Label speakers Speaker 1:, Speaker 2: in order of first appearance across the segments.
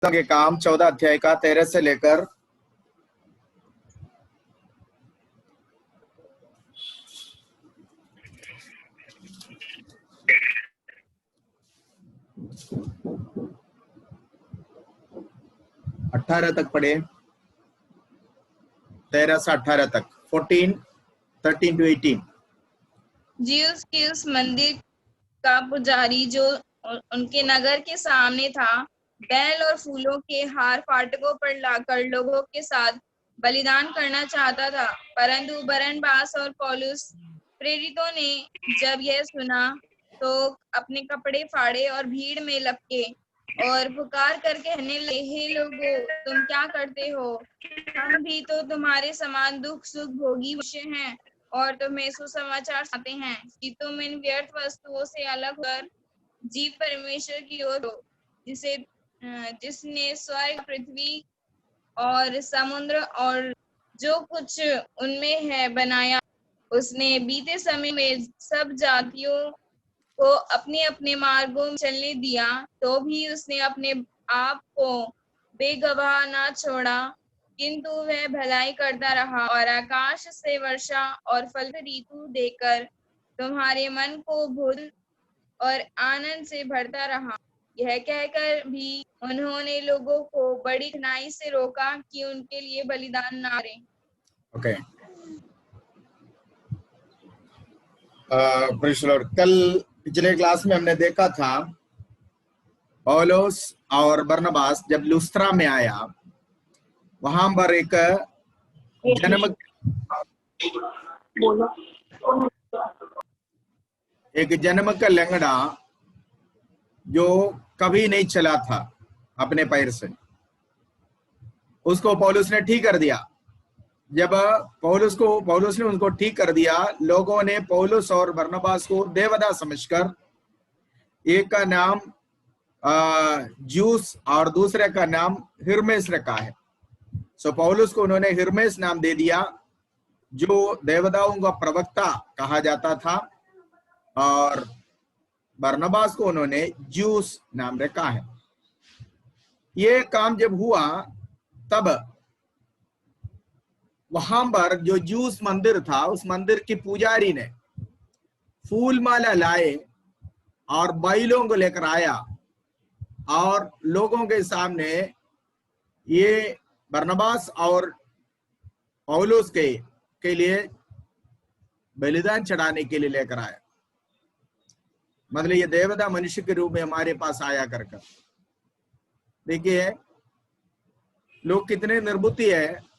Speaker 1: के काम 14 अध्याय का 13 से लेकर 18 तक पढ़े। 13 से 18 तक 13 to 18।
Speaker 2: ज्यूस के उस मंदिर का पुजारी जो उनके नगर के सामने था, बैल और फूलों के हार फाटकों पर लाकर लोगों के साथ बलिदान करना चाहता था। परंतु बरनबास और पौलुस प्रेरितों ने जब यह सुना तो अपने कपड़े फाड़े और भीड़ में लपके और पुकार कर कहने लगे, हे लोगों, तुम क्या करते हो? हम भी तो तुम्हारे समान दुख सुख भोगी मनुष्य हैं और तुम्हें सुसमाचार सुनाते हैं कि तुम इन व्यर्थ वस्तुओं से अलग होकर जीव परमेश्वर की ओर हो, जिसने स्वर्ग, पृथ्वी और समुद्र और जो कुछ उनमें है बनाया। उसने बीते समय में सब जातियों को अपने अपने मार्गों में चलने दिया, तो भी उसने अपने आप को बेगवाह ना छोड़ा, किंतु वह भलाई करता रहा और आकाश से वर्षा और फल ऋतु देकर तुम्हारे मन को भूल और आनंद से भरता रहा। यह कहकर भी उन्होंने लोगों को बड़ी कठिनाई से रोका कि उनके लिए बलिदान ना करें।
Speaker 1: ओके, कल पिछले क्लास में हमने देखा था पौलुस और बरनबास जब लुस्त्रा में आया, वहां पर एक जन्म का लंगड़ा जो कभी नहीं चला था अपने पैर से, उसको पौलुस ने ठीक कर दिया। जब पौलुस ने उनको ठीक कर दिया, लोगों ने पौलुस और बरनबास को देवदास समझकर एक का नाम ज्यूस और दूसरे का नाम हिर्मेस रखा है। सो पौलुस को उन्होंने हिर्मेस नाम दे दिया, जो देवदाओं का प्रवक्ता कहा जाता था, और बरनबास को उन्होंने ज्यूस नाम रखा है। ये काम जब हुआ तब वहां पर जो ज्यूस मंदिर था, उस मंदिर की पुजारी ने फूल माला लाए और बैलों को लेकर आया और लोगों के सामने ये बरनबास और पौलुस के लिए बलिदान चढ़ाने के लिए लेकर आया। मतलब ये देवता मनुष्य के रूप में हमारे पास आया कर। देखिए लोग कितने निर्बुद्धि है।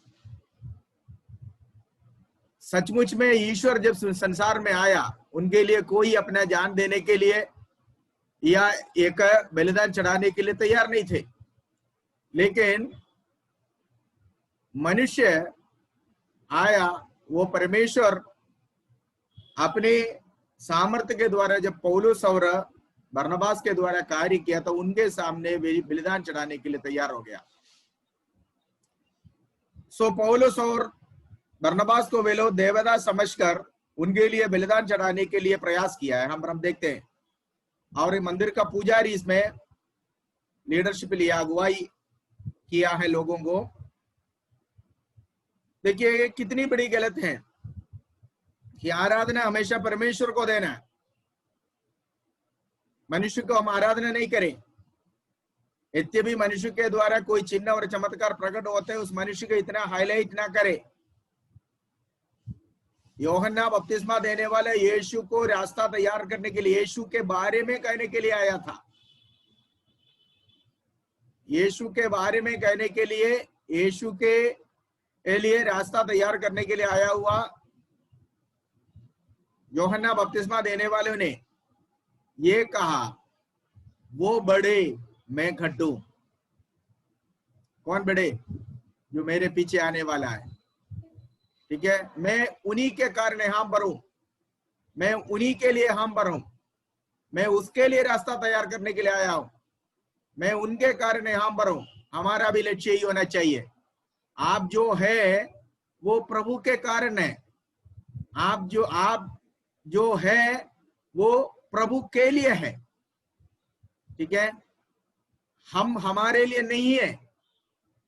Speaker 1: सचमुच में ईश्वर जब संसार में आया, उनके लिए कोई अपना जान देने के लिए या एक बलिदान चढ़ाने के लिए तैयार नहीं थे, लेकिन मनुष्य आया। वो परमेश्वर अपने सामर्थ्य के द्वारा जब पौलुस और बरनबास के द्वारा कार्य किया, तो उनके सामने बलिदान चढ़ाने के लिए तैयार हो गया। सो पौलुस और बरनबास को वे लोग देवदास समझकर उनके लिए बलिदान चढ़ाने के लिए प्रयास किया है, हम देखते हैं। और मंदिर का पुजारी इसमें लीडरशिप लिया, अगुवाई किया है लोगों को। देखिए ये कितनी बड़ी गलत है कि आराधना हमेशा परमेश्वर को देना है, मनुष्य को हम आराधना नहीं करें। यद्यपि भी मनुष्य के द्वारा कोई चिन्ह और चमत्कार प्रकट होते हैं, उस मनुष्य को इतना हाईलाइट ना करे। यूहन्ना बपतिस्मा देने वाले यीशु को रास्ता तैयार करने के लिए, यीशु के बारे में कहने के लिए आया था। यीशु के बारे में कहने के लिए, यीशु के लिए रास्ता तैयार करने के लिए आया हुआ यूहन्ना बपतिस्मा देने वाले ने ये कहा, वो बड़े मैं घटूं। कौन बड़े? जो मेरे पीछे आने वाला है, ठीक है। मैं उन्हीं के कारण यहाँ पर हूं, मैं उन्हीं के लिए यहाँ पर हूं, मैं उसके लिए रास्ता तैयार करने के लिए आया हूं, मैं उनके कारण यहाँ पर हूं। हमारा भी लक्ष्य यही होना चाहिए। आप जो है वो प्रभु के कारण है, आप जो है वो प्रभु के लिए है, ठीक है। हम हमारे लिए नहीं है,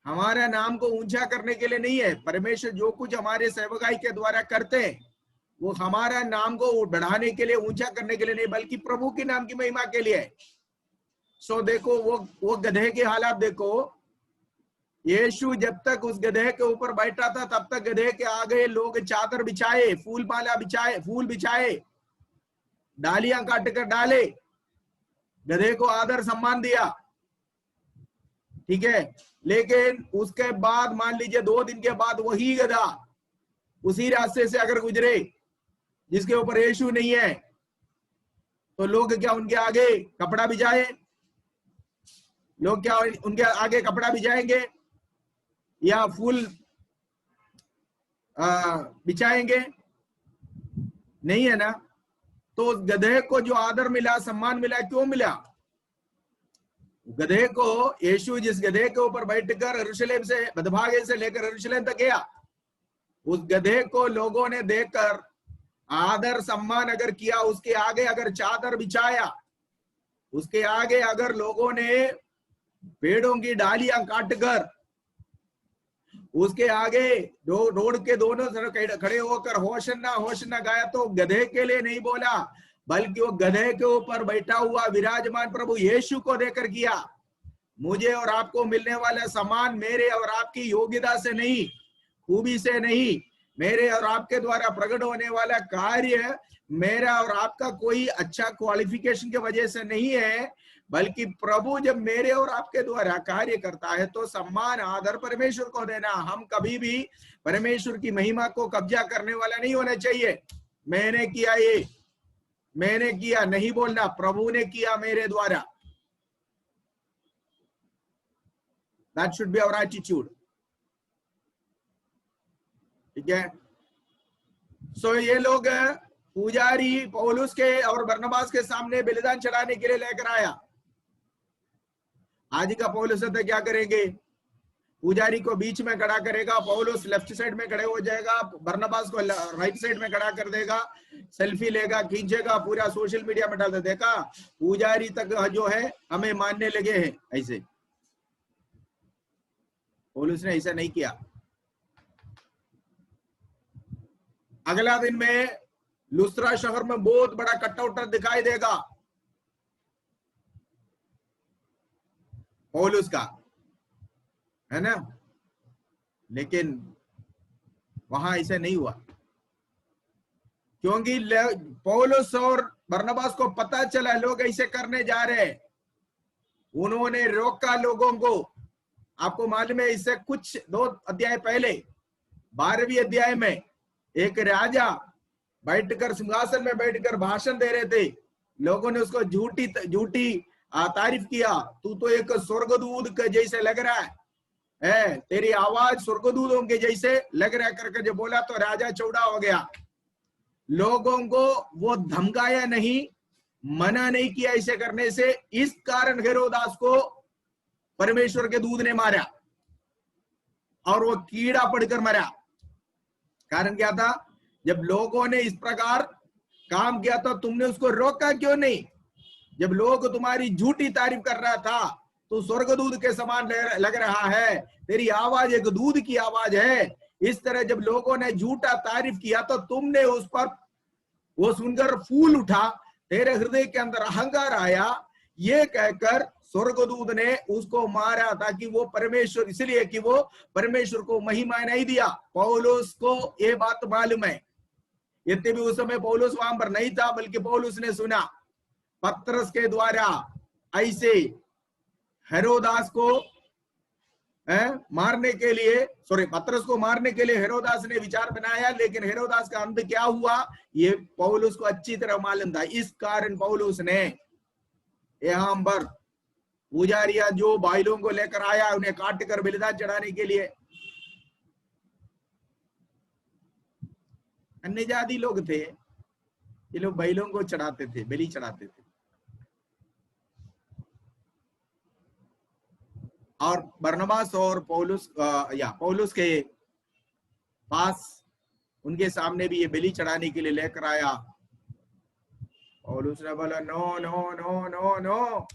Speaker 1: हमारा नाम को ऊंचा करने के लिए नहीं है। परमेश्वर जो कुछ हमारे सेवकाई के द्वारा करते हैं वो हमारा नाम को बढ़ाने के लिए, ऊंचा करने के लिए नहीं, बल्कि प्रभु के नाम की महिमा के लिए है। सो देखो वो गधे के हालात देखो। यीशु जब तक उस गधे के ऊपर बैठा था तब तक गधे के आगे लोग चादर बिछाए, फूल माला बिछाए, फूल बिछाए, डालियां काट कर डाले, गधे को आदर सम्मान दिया, ठीक है। लेकिन उसके बाद मान लीजिए 2 दिन के बाद वही गधा उसी रास्ते से अगर गुजरे जिसके ऊपर यीशु नहीं है, तो लोग क्या उनके आगे कपड़ा बिछाए? लोग क्या उनके आगे कपड़ा बिछाएंगे या फूल बिछाएंगे? नहीं है ना। तो उस गधे को जो आदर मिला, सम्मान मिला, क्यों मिला? गधे को, यीशु जिस गधे के ऊपर बैठकर यरूशलेम से, बदभागे से लेकर यरूशलेम तक गया, उस गधे को लोगों ने देखकर आदर सम्मान अगर किया, उसके आगे अगर चादर बिछाया, उसके आगे अगर लोगों ने पेड़ों की डालियां काटकर उसके आगे रोड के दोनों तरफ खड़े होकर होशन्ना होशन्ना गाया, तो गधे के लिए नहीं बोला, बल्कि वो गधे के ऊपर बैठा हुआ विराजमान प्रभु यीशु को देकर किया। मुझे और आपको मिलने वाला सम्मान मेरे और आपकी योग्यता से नहीं, खूबी से नहीं, मेरे और आपके द्वारा प्रकट होने वाला कार्य मेरा और आपका कोई अच्छा क्वालिफिकेशन की वजह से नहीं है, बल्कि प्रभु जब मेरे और आपके द्वारा कार्य करता है तो सम्मान आदर परमेश्वर को देना। हम कभी भी परमेश्वर की महिमा को कब्जा करने वाला नहीं होना चाहिए। मैंने किया, ये मैंने किया नहीं बोलना, प्रभु ने किया मेरे द्वारा। That should be our attitude. ठीक है। सो ये लोग पुजारी पौलुस के और बरनबास के सामने बलिदान चढ़ाने के लिए लेकर आया। आज का पौलुस तो क्या करेंगे? पुजारी को बीच में खड़ा करेगा, पौलुस लेफ्ट साइड में खड़े हो जाएगा, बरनबास को राइट साइड में खड़ा कर देगा, सेल्फी लेगा, खींचेगा, पूरा सोशल मीडिया में डाल दे, देखा पुजारी तक जो है हमें मानने लगे हैं। ऐसे पौलुस ने ऐसा नहीं किया। अगला दिन में लुस्त्रा शहर में बहुत बड़ा कटआउट दिखाई देगा पौलुस का, है ना। लेकिन वहां ऐसा नहीं हुआ, क्योंकि पौलुस और बरनबास को पता चला लोग ऐसे करने जा रहे हैं। उन्होंने रोका लोगों को। आपको मालूम है, इससे कुछ 2 अध्याय पहले 12वीं अध्याय में एक राजा बैठकर सिंहासन में बैठकर भाषण दे रहे थे। लोगों ने उसको झूठी तारीफ किया, तू तो एक स्वर्गदूत के जैसे लग रहा है, तेरी आवाज स्वर्गदूतों के जैसे लग रहा है करके जो बोला, तो राजा चौड़ा हो गया। लोगों को वो धमकाया नहीं, मना नहीं किया ऐसे करने से। इस कारण हेरोदास को परमेश्वर के दूत ने मारा और वो कीड़ा पड़कर मरा। कारण क्या था? जब लोगों ने इस प्रकार काम किया तो तुमने उसको रोका क्यों नहीं? जब लोग तुम्हारी झूठी तारीफ कर रहा था, तो स्वर्गदूत के समान लग रहा है, तेरी आवाज एक दूध की आवाज है, इस तरह जब लोगों ने झूठा तारीफ किया तो तुमने उस पर वो सुनकर फूल उठा, तेरे हृदय के अंदर अहंकार आया, ये कहकर स्वर्गदूत ने उसको मारा, ताकि वो परमेश्वर, इसलिए कि वो परमेश्वर को महिमा नहीं दिया। पौलुस को ये बात मालूम है, यद्यपि उस समय पौलुस वहां पर नहीं था, बल्कि पौलुस ने सुना पत्रस के द्वारा ऐसे हेरोदास को मारने के लिए, पत्रस को मारने के लिए हेरोदास ने विचार बनाया। लेकिन हेरोदास का अंत क्या हुआ ये पौलुस को अच्छी तरह मालूम था। इस कारण पौलुस ने यहाँ पर पुजारिया जो बैलों को लेकर आया, उन्हें काट कर बलिदान चढ़ाने के लिए, अन्य जाति लोग थे, ये लोग बैलों को चढ़ाते थे, बलि चढ़ाते थे। और बरनबास और पौलुस के पास उनके सामने भी ये बलि चढ़ाने के लिए लेकर आया। पौलुस ने बोला no no no no no,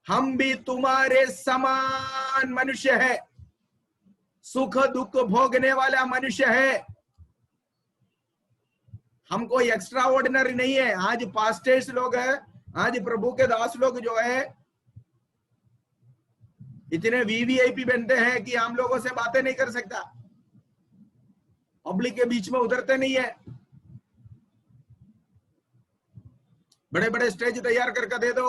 Speaker 1: हम भी तुम्हारे समान मनुष्य है, सुख दुख भोगने वाला मनुष्य है। हम कोई एक्स्ट्रा ऑर्डिनरी नहीं है। आज पास्टर्स लोग है, आज प्रभु के दास लोग जो है इतने वीवीआईपी बनते हैं कि हम लोगों से बातें नहीं कर सकता, पब्लिक के बीच में उतरते नहीं है। बड़े बड़े स्टेज तैयार करके दे दो,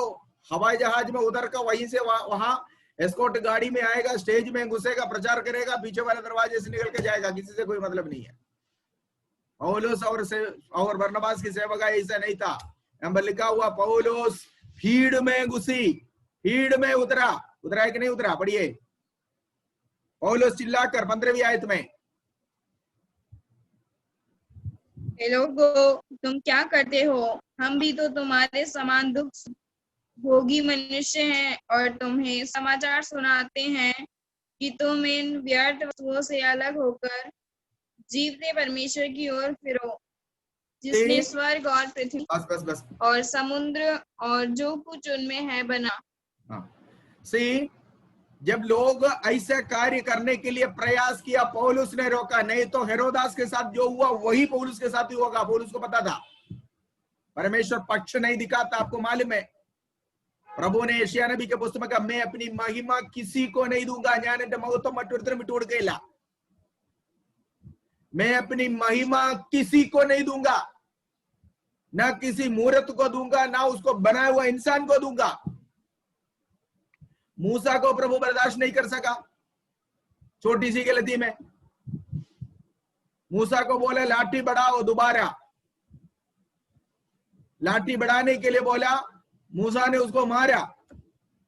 Speaker 1: हवाई जहाज में उतर कर वहीं से वहां एस्कॉर्ट गाड़ी में आएगा, स्टेज में घुसेगा, प्रचार करेगा, पीछे वाले दरवाजे से निकल के जाएगा, किसी से कोई मतलब नहीं है। पौलुस और बरनबास की सेवकाई ऐसा नहीं था। यहाँ पर लिखा हुआ पौलुस भीड़ में घुसी, भीड़ में उतरा है कि नहीं उतरा? पढ़िए पौलुस चिल्लाकर 15वीं आयत में,
Speaker 2: हे लोगों, तुम क्या करते हो? हम भी तो तुम्हारे समान दुख भोगी मनुष्य हैं और तुम्हें समाचार सुनाते हैं कि तुम इन व्यर्थ वस्तुओं से अलग होकर जीवते परमेश्वर की ओर फिरो, जिसने स्वर्ग और पृथ्वी
Speaker 1: बस
Speaker 2: और समुद्र और जो कुछ उनमें है बना।
Speaker 1: सी, जब लोग ऐसे कार्य करने के लिए प्रयास किया, पौलुस ने रोका। नहीं तो हेरोदास के साथ जो हुआ वही पौलुस के साथ ही होगा। पौलुस को पता था परमेश्वर पक्ष नहीं दिखाता, आपको मालूम है। प्रभु ने यशायाह नबी के पुस्तक में कहा, मैं अपनी महिमा किसी को नहीं दूंगा, मैं अपनी महिमा किसी को नहीं दूंगा, ना किसी मूर्त को दूंगा, ना उसको बनाया हुआ इंसान को दूंगा। मूसा को प्रभु बर्दाश्त नहीं कर सका छोटी सी गलती में। मूसा को बोले लाठी बढ़ाओ, दोबारा लाठी बढ़ाने के लिए बोला, मूसा ने उसको मारा,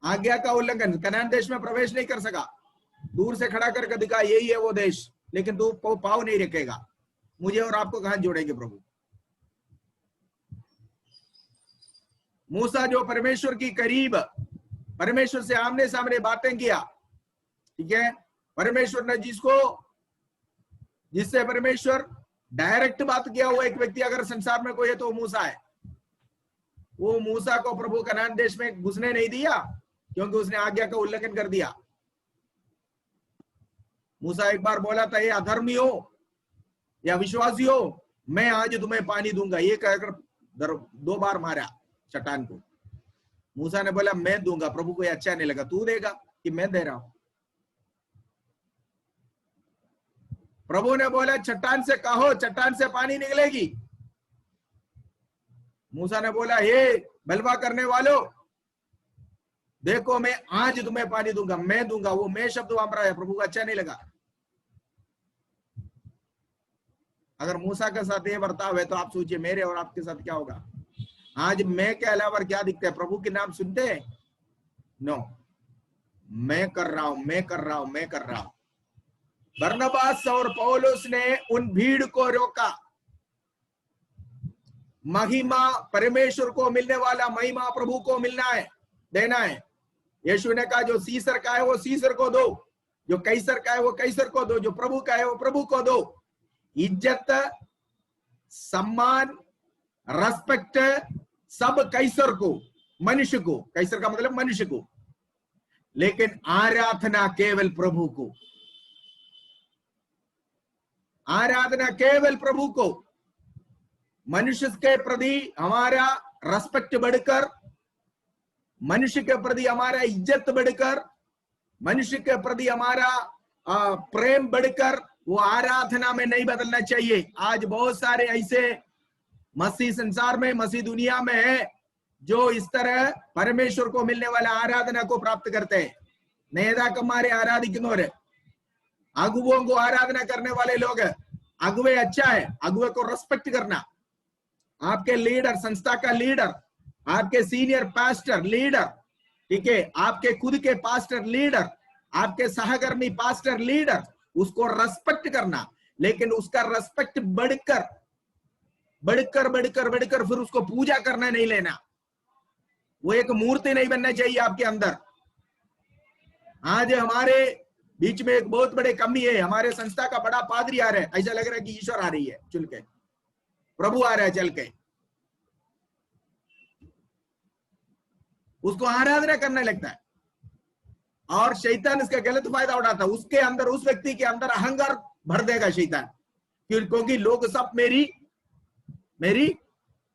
Speaker 1: आज्ञा का उल्लंघन, कनान देश में प्रवेश नहीं कर सका। दूर से खड़ा करके दिखा यही है वो देश, लेकिन तू पाँव नहीं रखेगा, मुझे और आपको कहां जोड़ेंगे प्रभु। मूसा जो परमेश्वर की करीब, परमेश्वर से आमने सामने बातें किया, ठीक है। परमेश्वर ने जिससे परमेश्वर डायरेक्ट बात किया हुआ एक व्यक्ति अगर संसार में कोई है तो मूसा है। वो मूसा को प्रभु कनान देश में घुसने नहीं दिया क्योंकि उसने आज्ञा का उल्लंघन कर दिया। मूसा एक बार बोला था, ये अधर्मियों या विश्वासियों, मैं आज तुम्हें पानी दूंगा, ये कहकर 2 बार मारा चट्टान को। मूसा ने बोला मैं दूंगा। प्रभु को अच्छा नहीं लगा, तू देगा कि मैं दे रहा हूं। प्रभु ने बोला चट्टान से कहो, चट्टान से पानी निकलेगी। मूसा ने बोला हे बलवा करने वालों, देखो मैं आज तुम्हें पानी दूंगा, मैं दूंगा। वो मैं शब्द वहां पर आया, प्रभु को अच्छा नहीं लगा। अगर मूसा के साथ ये बर्ताव है तो आप सोचिए मेरे और आपके साथ क्या होगा। आज मैं के अलावा क्या दिखता है? प्रभु के नाम सुनते हैं? नो, मैं कर रहा हूं, मैं कर रहा हूं, मैं कर रहा हूं। बरनबास और पौलुस ने उन भीड़ को रोका। महिमा परमेश्वर को मिलने वाला महिमा प्रभु को मिलना है, देना है। यीशु ने कहा जो सीसर का है वो सीसर को दो, जो कैसर का है वो कैसर को दो, जो प्रभु का है वो प्रभु को दो। इज्जत, सम्मान, रेस्पेक्ट सब कैसर को, मनुष्य को। कैसर का मतलब मनुष्य को, लेकिन आराधना केवल प्रभु को, आराधना केवल प्रभु को। मनुष्य के प्रति हमारा रेस्पेक्ट बढ़कर, मनुष्य के प्रति हमारा इज्जत बढ़कर, मनुष्य के प्रति हमारा प्रेम बढ़कर वो आराधना में नहीं बदलना चाहिए। आज बहुत सारे ऐसे मसीह संसार में, मसीह दुनिया में है जो इस तरह परमेश्वर को मिलने वाला आराधना को प्राप्त करते हैं। नेदा कमारे आराधिकनोर, अगुवों को आराधना करने वाले लोग है। अगुवे अच्छा है, अगुवे को रेस्पेक्ट करना। आपके लीडर, संस्था का लीडर, आपके सीनियर पास्टर लीडर, ठीक है, आपके खुद के पास्टर लीडर, आपके सहकर्मी पास्टर लीडर, उसको रेस्पेक्ट करना। लेकिन उसका रेस्पेक्ट बढ़कर बढ़कर बढ़कर बढ़कर फिर उसको पूजा करना नहीं लेना। वो एक मूर्ति नहीं बनना चाहिए आपके अंदर। आज हमारे बीच में एक बहुत बड़े कमी है। हमारे संस्था का बड़ा पादरी आ रहा है, ऐसा लग रहा है कि ईश्वर आ रही है चल के, प्रभु आ रहा है चल के। उसको आराधना करने लगता है और शैतान इसका गलत फायदा उठाता है। उसके अंदर, उस व्यक्ति के अंदर अहंकार भर देगा शैतान, क्योंकि लोग सब मेरी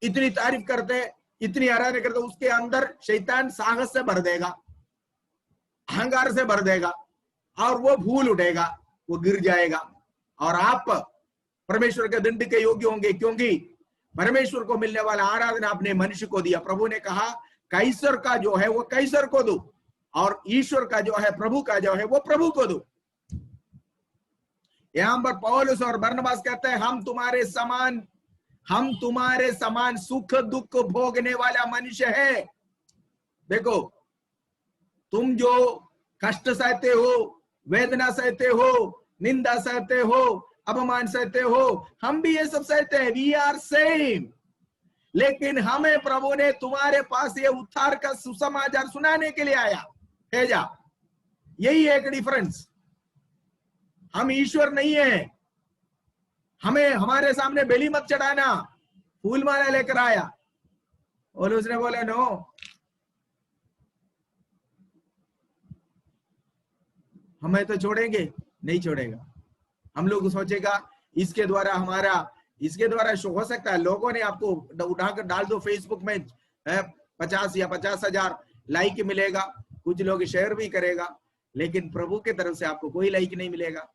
Speaker 1: इतनी तारीफ करते, इतनी आराधना करते, उसके अंदर शैतान साहस से भर देगा, अहंकार से भर देगा और वो भूल उठेगा, वो गिर जाएगा और आप परमेश्वर के दंड के योग्य होंगे, क्योंकि परमेश्वर को मिलने वाला आराधना आपने मनुष्य को दिया। प्रभु ने कहा कैसर का जो है वो कैसर को दो और ईश्वर का जो है, प्रभु का जो है वो प्रभु को दो। यहां पर पौलुस और बरनबास कहते हैं हम तुम्हारे समान सुख दुख भोगने वाला मनुष्य है। देखो, तुम जो कष्ट सहते हो, वेदना सहते हो, निंदा सहते हो, अपमान सहते हो, हम भी ये सब सहते हैं। We are same. लेकिन हमें प्रभु ने तुम्हारे पास ये उद्धार का सुसमाचार सुनाने के लिए भेजा। यही एक डिफरेंस। हम ईश्वर नहीं है। हमें हमारे सामने बेली मत चढ़ाना, फूल माला लेकर आया। और उसने बोला नो, हमें तो छोड़ेंगे नहीं, छोड़ेगा। हम लोग सोचेगा इसके द्वारा हो सकता है लोगों ने आपको उठाकर डाल दो फेसबुक में 50 या 50,000 लाइक मिलेगा, कुछ लोग शेयर भी करेगा, लेकिन प्रभु के तरफ से आपको कोई लाइक नहीं मिलेगा।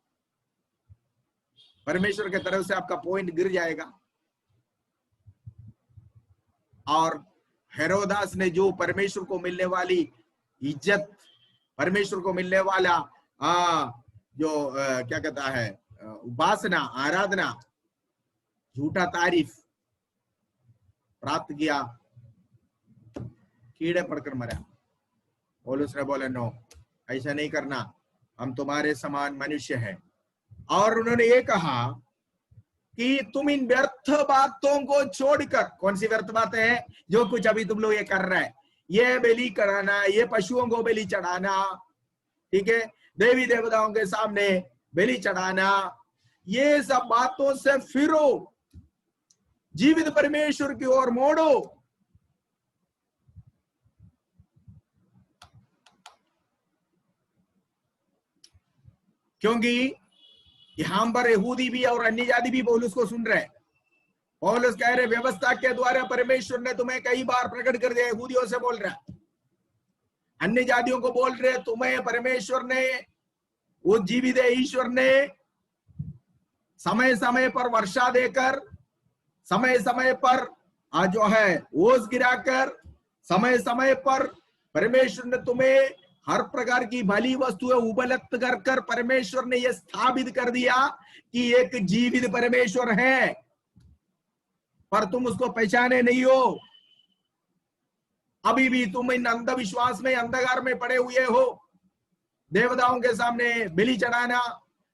Speaker 1: परमेश्वर के तरफ से आपका पॉइंट गिर जाएगा। और हेरोदास ने जो परमेश्वर को मिलने वाली इज्जत, परमेश्वर को मिलने वाला क्या कहता है, उपासना, आराधना, झूठा तारीफ प्राप्त किया, कीड़े पड़कर मरा। पौलुस ने बोला नो, ऐसा नहीं करना, हम तुम्हारे समान मनुष्य हैं। और उन्होंने ये कहा कि तुम इन व्यर्थ बातों को छोड़कर, कौन सी व्यर्थ बातें हैं? जो कुछ अभी तुम लोग ये कर रहे हैं, ये बलि कराना, ये पशुओं को बलि चढ़ाना, ठीक है, देवी देवताओं के सामने बलि चढ़ाना, ये सब बातों से फिरो, जीवित परमेश्वर की ओर मोड़ो। क्योंकि यहां पर यहूदी भी और अन्य जाति भी पौलुस को सुन रहे हैं। पौलुस कह रहे व्यवस्था के द्वारा परमेश्वर ने तुम्हें कई बार प्रकट कर दिया। यहूदियों से बोल रहा है, अन्य जातियों को बोल रहे तुम्हें परमेश्वर ने, वो जीवित ईश्वर ने समय समय पर वर्षा देकर, समय समय पर जो है ओस गिराकर, समय समय पर परमेश्वर ने तुम्हें हर प्रकार की भली वस्तुएं उपलब्ध कर परमेश्वर ने यह स्थापित कर दिया कि एक जीवित परमेश्वर है, पर तुम उसको पहचाने नहीं हो। अभी भी तुम इन अंधविश्वास में, अंधकार में पड़े हुए हो। देवताओं के सामने बलि चढ़ाना,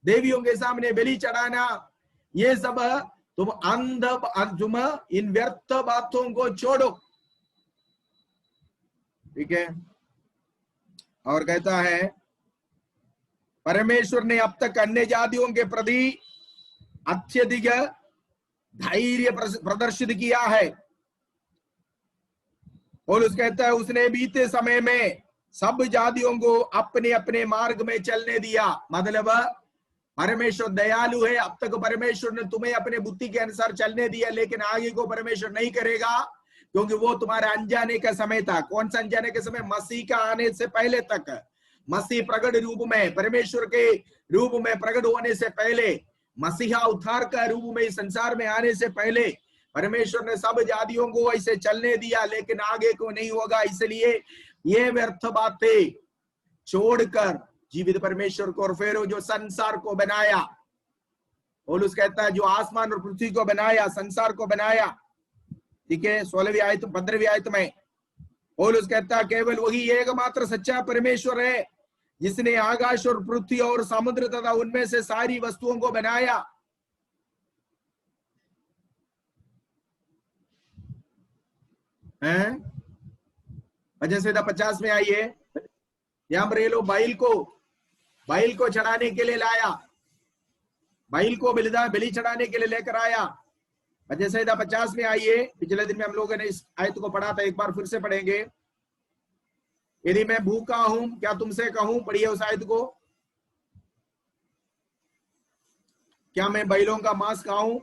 Speaker 1: देवियों के सामने बलि चढ़ाना, ये सब तुम इन व्यर्थ बातों को छोड़ो, ठीक है। और कहता है परमेश्वर ने अब तक अन्य जातियों के प्रति अत्यधिक धैर्य प्रदर्शित किया है। पौलुस कहता है उसने बीते समय में सब जातियों को अपने अपने मार्ग में चलने दिया। मतलब परमेश्वर दयालु है। अब तक परमेश्वर ने तुम्हें अपने बुद्धि के अनुसार चलने दिया, लेकिन आगे को परमेश्वर नहीं करेगा, क्योंकि वो तुम्हारा अनजाने का समय था। कौन सा अनजाने का समय? मसीह का आने से पहले तक। मसीह प्रकट रूप में, परमेश्वर के रूप में प्रकट होने से पहले, मसीहा उद्धार का रूप में इस संसार में आने से पहले परमेश्वर ने सब जातियों को ऐसे चलने दिया, लेकिन आगे को नहीं होगा। इसलिए ये व्यर्थ बातें छोड़कर जीवित परमेश्वर को, और फिर जो संसार को बनाया, पौलुस कहता है जो आसमान और पृथ्वी को बनाया, संसार को बनाया, ठीक है, 16वीं आयत 15वीं आयत में पौलुस कहता है केवल वही एकमात्र सच्चा परमेश्वर है जिसने आकाश और पृथ्वी और समुद्र तथा उनमें से सारी वस्तुओं को बनाया। हैं? वजह से 50 में आइए, यहां पर ये लोग बैल को चढ़ाने के लिए लाया, बैल को बलि चढ़ाने के लिए लेकर आया। वजह से 50 में आइए, पिछले दिन में हम लोगों ने इस आयत को पढ़ा था, एक बार फिर से पढ़ेंगे। यदि मैं भूखा हूं क्या तुमसे कहूं, पढ़िए उस आयत को, क्या मैं बैलों का मांस खाऊं?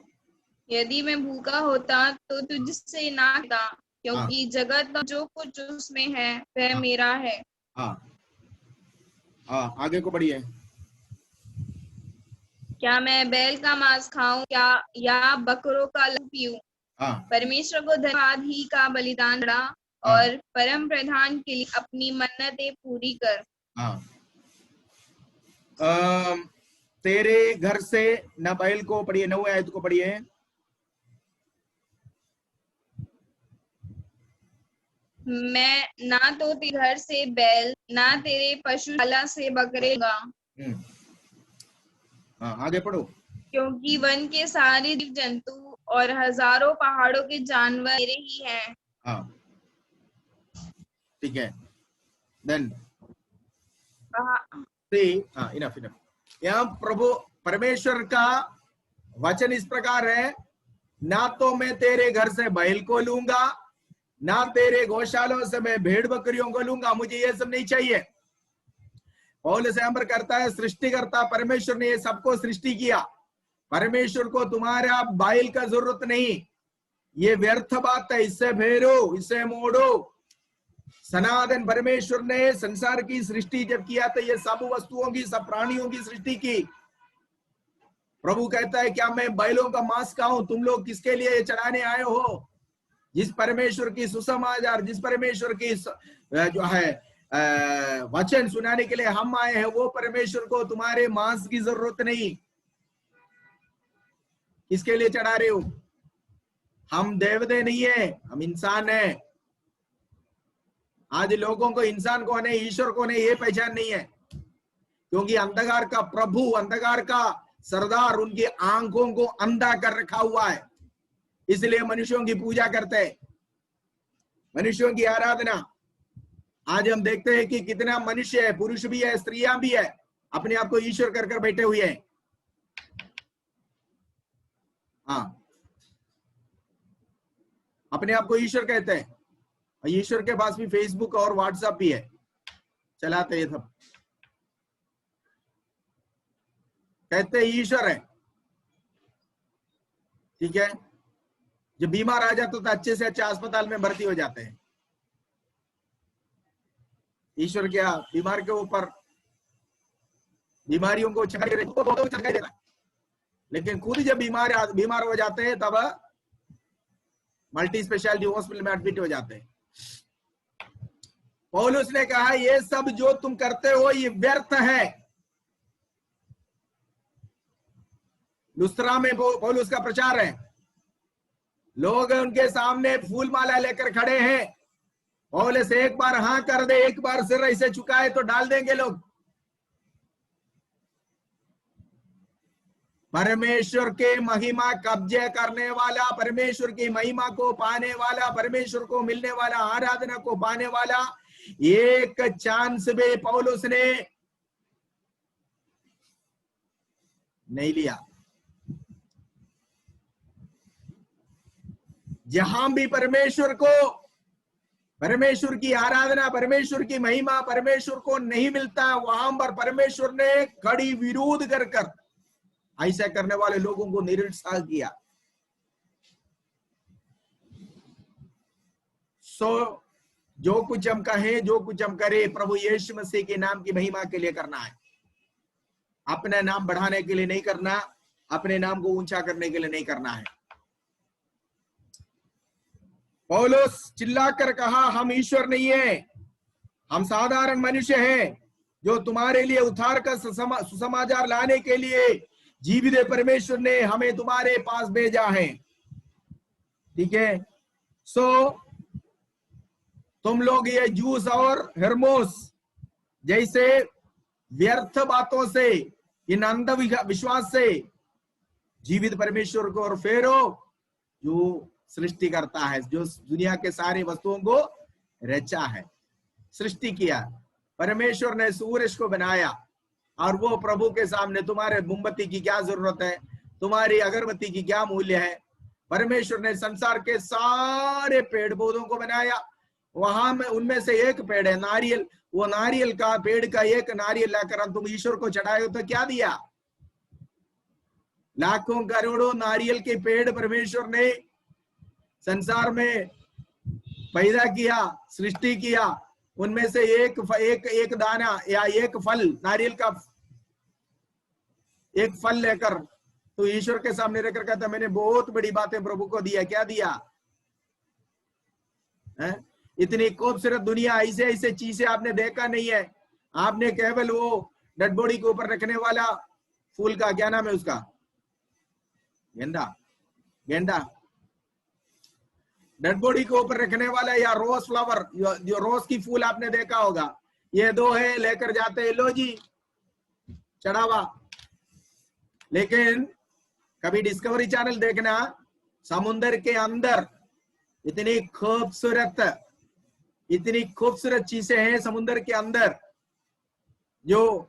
Speaker 2: यदि मैं भूखा होता तो तुझसे ना कहता,
Speaker 1: हाँ
Speaker 2: क्योंकि जगत और जो कुछ उसमें है वह
Speaker 1: हाँ
Speaker 2: मेरा है।
Speaker 1: हाँ हाँ, आगे को पढ़िए।
Speaker 2: क्या मैं बैल का मांस खाऊं क्या या बकरों का लहू पीऊं?
Speaker 1: हाँ
Speaker 2: परमेश्वर को धन्यवाद ही का बलिदान चढ़ा
Speaker 1: हाँ
Speaker 2: और परम प्रधान के लिए अपनी मन्नतें पूरी कर।
Speaker 1: हाँ। तेरे घर से न बैल को, पढ़िए 9 आयत को पढ़िए।
Speaker 2: मैं ना तो तेरे घर से बैल ना तेरे पशुशाला से बकरे लूंगा,
Speaker 1: हाँ आगे पढ़ो।
Speaker 2: क्योंकि वन के सारे जीव जंतु और हजारों पहाड़ों के जानवर मेरे ही हैं।
Speaker 1: हाँ ठीक है, देन इनफ इनफ। यहाँ प्रभु परमेश्वर का वचन इस प्रकार है, ना तो मैं तेरे घर से बैल को लूंगा, ना तेरे गौशालों से मैं भेड़ बकरियों को लूंगा, मुझे ये सब नहीं चाहिए। पौलुस यहाँ पर करता है, सृष्टिकर्ता परमेश्वर ने ये सबको सृष्टि किया, परमेश्वर को तुम्हारा बैल का जरूरत नहीं, ये व्यर्थ बात है, इससे फेरो, इससे मोड़ो। सनातन परमेश्वर ने संसार की सृष्टि जब किया तो ये सब वस्तुओं की, सब प्राणियों की सृष्टि की। प्रभु कहता है क्या मैं बैलों का मांस खाऊं? तुम लोग किसके लिए चढ़ाने आए हो? जिस परमेश्वर की सुसमाचार, जिस परमेश्वर की जो है वचन सुनाने के लिए हम आए हैं, वो परमेश्वर को तुम्हारे मांस की जरूरत नहीं। किसके लिए चढ़ा रहे हो? हम देवता नहीं है, हम इंसान है। आज लोगों को इंसान कौन है, ईश्वर कौन है, ये पहचान नहीं है, क्योंकि अंधकार का प्रभु, अंधकार का सरदार उनकी आंखों को अंधा कर रखा हुआ है, इसलिए मनुष्यों की पूजा करते हैं, मनुष्यों की आराधना। आज हम देखते हैं कि कितना मनुष्य है, पुरुष भी है, स्त्रियां भी है, अपने आप को ईश्वर कर बैठे हुए हैं। हाँ, अपने आप को ईश्वर कहते हैं, और ईश्वर के पास भी फेसबुक और व्हाट्सएप भी है, चलाते हैं सब, कहते हैं ईश्वर है। ठीक है, जब बीमार आ जाते तो अच्छे से अच्छे अस्पताल में भर्ती हो जाते हैं। ईश्वर क्या बीमार के ऊपर बीमारियों को चढ़ाई देता है, लेकिन खुद जब बीमार हो जाते हैं तब मल्टी स्पेशलिटी हॉस्पिटल में एडमिट हो जाते हैं। पौलुस ने कहा ये सब जो तुम करते हो ये व्यर्थ है। लुस्त्रा में पौलुस का प्रचार है, लोग उनके सामने फूल माला लेकर खड़े हैं, पौलुस एक बार हाँ कर दे, एक बार सिर ऐसे झुकाए तो डाल देंगे लोग। परमेश्वर के महिमा कब्जे करने वाला, परमेश्वर की महिमा को पाने वाला, परमेश्वर को मिलने वाला, आराधना को पाने वाला एक चांस भी पौलुस ने नहीं लिया। जहां भी परमेश्वर को, परमेश्वर की आराधना, परमेश्वर की महिमा परमेश्वर को नहीं मिलता, वहां पर परमेश्वर ने कड़ी विरोध कर ऐसा करने वाले लोगों को निरुत्साह किया। जो कुछ हम कहें, जो कुछ हम करें, प्रभु यीशु मसीह के नाम की महिमा के लिए करना है, अपना नाम बढ़ाने के लिए नहीं करना, अपने नाम को ऊंचा करने के लिए नहीं करना है। पौलुस चिल्लाकर कहा हम ईश्वर नहीं है, हम साधारण मनुष्य हैं जो तुम्हारे लिए उद्धार का सुसमाचार लाने के लिए जीवित परमेश्वर ने हमें तुम्हारे पास भेजा है। ठीक है, तुम लोग ये जूस और हरमोस जैसे व्यर्थ बातों से, इन अंधविश्वास से जीवित परमेश्वर को और फेरो जो सृष्टि करता है, जो दुनिया के सारे वस्तुओं को रचा है, सृष्टि किया। परमेश्वर ने सूरज को बनाया और वो प्रभु के सामने तुम्हारे मोमबत्ती की क्या जरूरत है, तुम्हारी अगरबत्ती की क्या मूल्य है। परमेश्वर ने संसार के सारे पेड़ पौधों को बनाया, वहां में उनमें से एक पेड़ है नारियल, वो नारियल का पेड़ का एक नारियल लाकर तुम ईश्वर को चढ़ाए तो क्या दिया? लाखों करोड़ों नारियल के पेड़ परमेश्वर ने संसार में पैदा किया, सृष्टि किया, उनमें से एक दाना या एक फल, नारियल का एक फल लेकर तो ईश्वर के सामने रखकर कहता मैंने बहुत बड़ी बातें प्रभु को दिया। क्या दिया है? इतनी खूबसूरत दुनिया, ऐसे ऐसे चीजें आपने देखा नहीं है। आपने केवल वो डेड बॉडी के ऊपर रखने वाला फूल का क्या नाम है उसका? गेंदा, गेंदा, डेड बॉडी के ऊपर रखने वाला, या रोज फ्लावर, जो रोज की फूल आपने देखा होगा। ये दो है, लेकर जाते हैं, लो जी चढ़ावा। लेकिन कभी डिस्कवरी चैनल देखना, समुद्र के अंदर इतनी खूबसूरत चीजें हैं समुद्र के अंदर, जो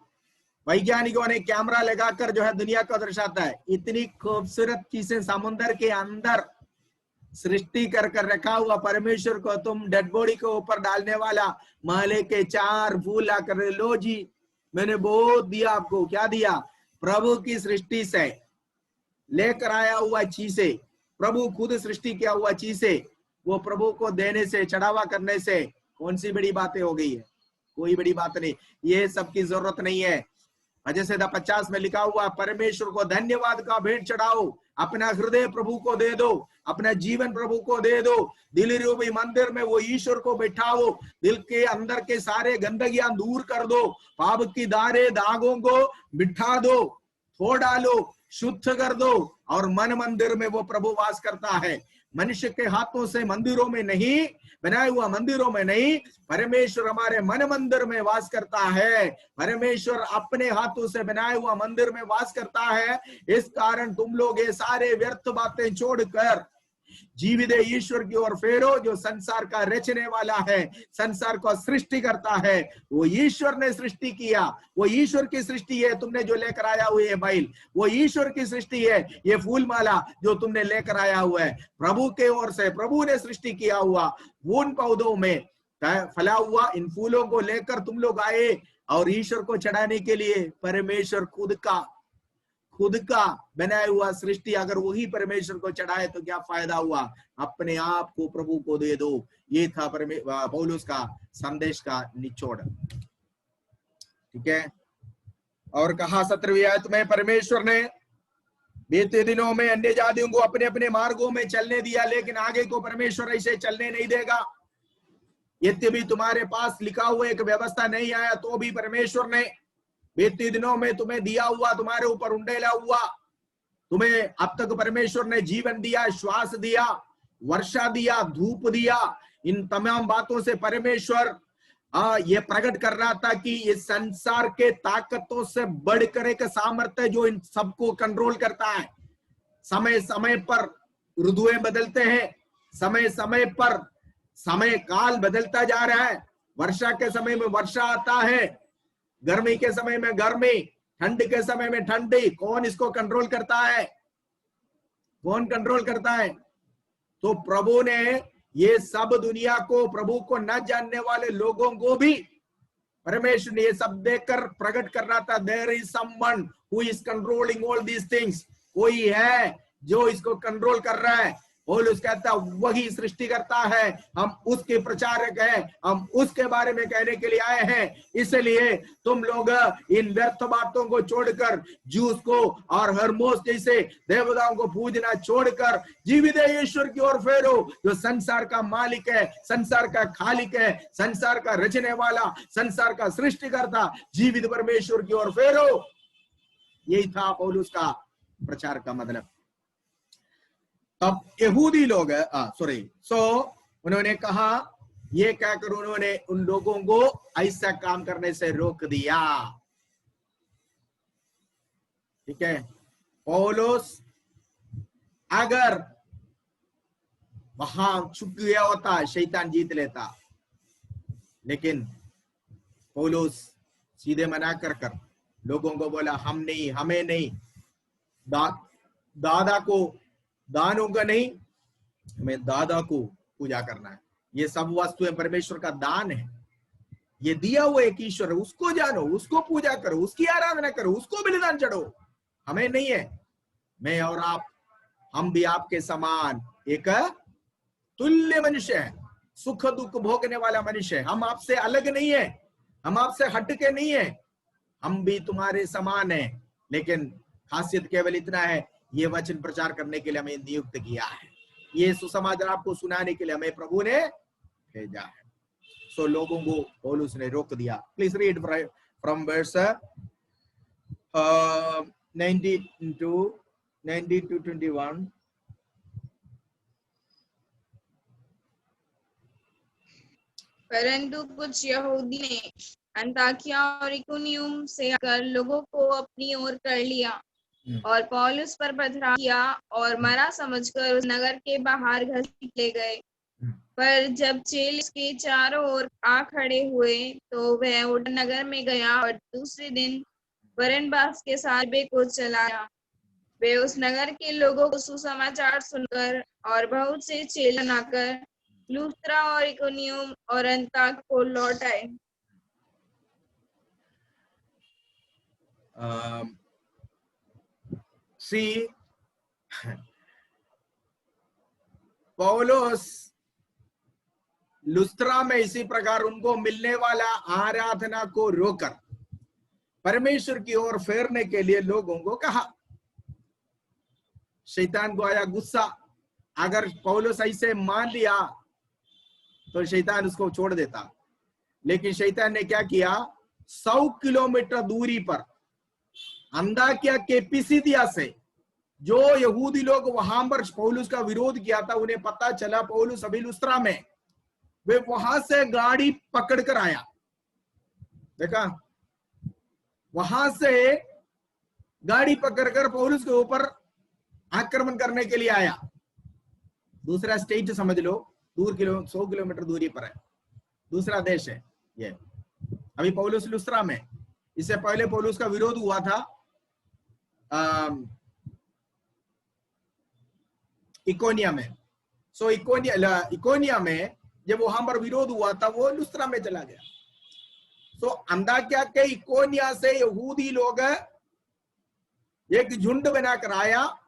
Speaker 1: वैज्ञानिकों ने कैमरा लगाकर जो है दुनिया को दर्शाता है। इतनी खूबसूरत चीजें समुद्र के अंदर सृष्टि कर रखा हुआ परमेश्वर को तुम डेड बॉडी के ऊपर डालने वाला माले के 4 फूल लाकर, लो जी मैंने बहुत दिया आपको। क्या दिया? प्रभु की सृष्टि से लेकर आया हुआ चीजें, प्रभु खुद सृष्टि किया हुआ चीजें, वो प्रभु को देने से, चढ़ावा करने से कौन सी बड़ी बातें हो गई है? कोई बड़ी बात नहीं, ये सब की जरूरत नहीं है। भजन संहिता 50 में लिखा हुआ, परमेश्वर को धन्यवाद का भेंट चढ़ाओ, अपना हृदय प्रभु को दे दो, अपना जीवन प्रभु को दे दो, दिल रूपी मंदिर में वो ईश्वर को बैठाओ, दिल के अंदर के सारे गंदगियां दूर कर दो, पाप की दागों को मिटा दो, धो डालो, शुद्ध कर दो, और मन मंदिर में वो प्रभु वास करता है। मनुष्य के हाथों से मंदिरों में नहीं, बनाए हुआ मंदिरों में नहीं, परमेश्वर हमारे मन मंदिर में वास करता है। परमेश्वर अपने हाथों से बनाए हुआ मंदिर में वास करता है। इस कारण तुम लोग ये सारे व्यर्थ बातें छोड़कर जीवित ईश्वर की ओर फेरो, जो संसार का रचने वाला है, संसार को सृष्टि करता है। वो ईश्वर ने सृष्टि किया, वो ईश्वर की सृष्टि है। तुमने जो लेकर आया हुआ है बैल, वो ईश्वर की सृष्टि है। ये फूल माला जो तुमने लेकर आया हुआ है, प्रभु के ओर से, प्रभु ने सृष्टि किया हुआ। उन पौधों में फला हुआ इन फूलों को लेकर तुम लोग आए, और ईश्वर को चढ़ाने के लिए परमेश्वर खुद का बनाया हुआ सृष्टि अगर वही परमेश्वर को चढ़ाए तो क्या फायदा हुआ? अपने आप को प्रभु को दे दो। ये था पौलुस का संदेश का निचोड़। ठीक है। और कहा 17वीं आयत में, परमेश्वर ने बीते दिनों में अन्य जातियों को अपने अपने मार्गों में चलने दिया, लेकिन आगे को परमेश्वर ऐसे चलने नहीं देगा। यद्यपि तुम्हारे पास लिखा हुआ एक व्यवस्था नहीं आया तो भी परमेश्वर ने बीते दिनों में तुम्हें दिया हुआ, तुम्हारे ऊपर उंडेला हुआ, तुम्हें अब तक परमेश्वर ने जीवन दिया, श्वास दिया, वर्षा दिया, धूप दिया। इन तमाम बातों से परमेश्वर ये प्रकट कर रहा था कि इस संसार के ताकतों से बढ़कर एक सामर्थ्य जो इन सबको कंट्रोल करता है। समय समय पर ऋतुएं बदलते हैं, समय समय पर समय काल बदलता जा रहा है। वर्षा के समय में वर्षा आता है, गर्मी के समय में गर्मी, ठंड के समय में ठंडी। कौन इसको कंट्रोल करता है? कौन कंट्रोल करता है? तो प्रभु ने ये सब दुनिया को, प्रभु को न जानने वाले लोगों को भी परमेश्वर ने ये सब देखकर प्रकट कर रहा था, there is someone who is controlling all these things. कोई है जो इसको कंट्रोल कर रहा है। पौलुस कहता वही सृष्टि करता है, हम उसके प्रचारक हैं, हम उसके बारे में कहने के लिए आए हैं। इसलिए तुम लोग इन व्यर्थ बातों को छोड़कर, जूस को और हरमोस जैसे देवताओं को पूजना छोड़कर जीवित ईश्वर की ओर फेरो, जो संसार का मालिक है, संसार का खालिक है, संसार का रचने वाला, संसार का सृष्टिकर्ता जीवित परमेश्वर की ओर फेरो। यही था पौलुस का प्रचार का मतलब। तब यहूदी लोग उन्होंने कहा, ये कहकर उन्होंने उन लोगों को ऐसा काम करने से रोक दिया। ठीक है। पौलुस अगर वहां छुप गया होता, शैतान जीत लेता, लेकिन पौलुस सीधे मना कर लोगों को बोला, हम नहीं, हमें नहीं, दादा को, दानों का नहीं, हमें दादा को पूजा करना है। ये सब वस्तुएं परमेश्वर का दान है, ये दिया हुआ एक ईश्वर है, उसको जानो, उसको पूजा करो, उसकी आराधना करो, उसको बलिदान चढ़ो। हमें नहीं है। मैं और आप, हम भी आपके समान एक तुल्य मनुष्य है, सुख दुख भोगने वाला मनुष्य है। हम आपसे अलग नहीं है, हम आपसे हटके नहीं है, हम भी तुम्हारे समान है। लेकिन खासियत केवल इतना है, ये वचन प्रचार करने के लिए हमें नियुक्त किया है, ये सुसमाचार आपको सुनाने के लिए हमें प्रभु ने भेजा है। सो लोगों को पौलुस ने रोक दिया। Please read from verse 19 to 21.
Speaker 2: परंतु कुछ यहूदी ने अंताकिया और इकुनियुम से आकर लोगों को अपनी ओर कर लिया और पौलुस पर पथराव किया और मरा समझकर उस नगर के बाहर घसीट ले गए। पर जब चेले उसके चारों ओर आ खड़े हुए तो वह उठ नगर में गया और दूसरे दिन बरनबास के साथ बे को चलाया। वे उस नगर के लोगों को सुसमाचार सुनकर और बहुत से चेले बनाकर लुस्त्रा और इकोनियम और अन्ताकिया को लौट आए।
Speaker 1: See, पौलुस लुस्त्रा में इसी प्रकार उनको मिलने वाला आराधना को रोकर परमेश्वर की ओर फेरने के लिए लोगों को कहा। शैतान को आया गुस्सा, अगर पौलुस ऐसे मान लिया तो शैतान उसको छोड़ देता। लेकिन शैतान ने क्या किया, 100 किलोमीटर दूरी पर अंताकिया के पिसिदिया से जो यहूदी लोग वहां पर पौलुस का विरोध किया था, उन्हें पता चला पौलुस अभी लुस्त्रा में, वे वहां से गाड़ी पकड़कर आया। देखा, वहां से गाड़ी पकड़कर पौलुस के ऊपर आक्रमण करने के लिए आया। दूसरा स्टेट समझ लो, 100 किलोमीटर दूरी पर है, दूसरा देश है ये। अभी पौलुस लुस्त्रा में, इससे पहले पौलुस का विरोध हुआ था इकोनिया में। सो इकोनिया में जब वहां पर विरोध हुआ था, वो लुस्त्रा में चला गया। सो अंताकिया के इकोनिया से यहूदी लोग एक झुंड बनाकर आया,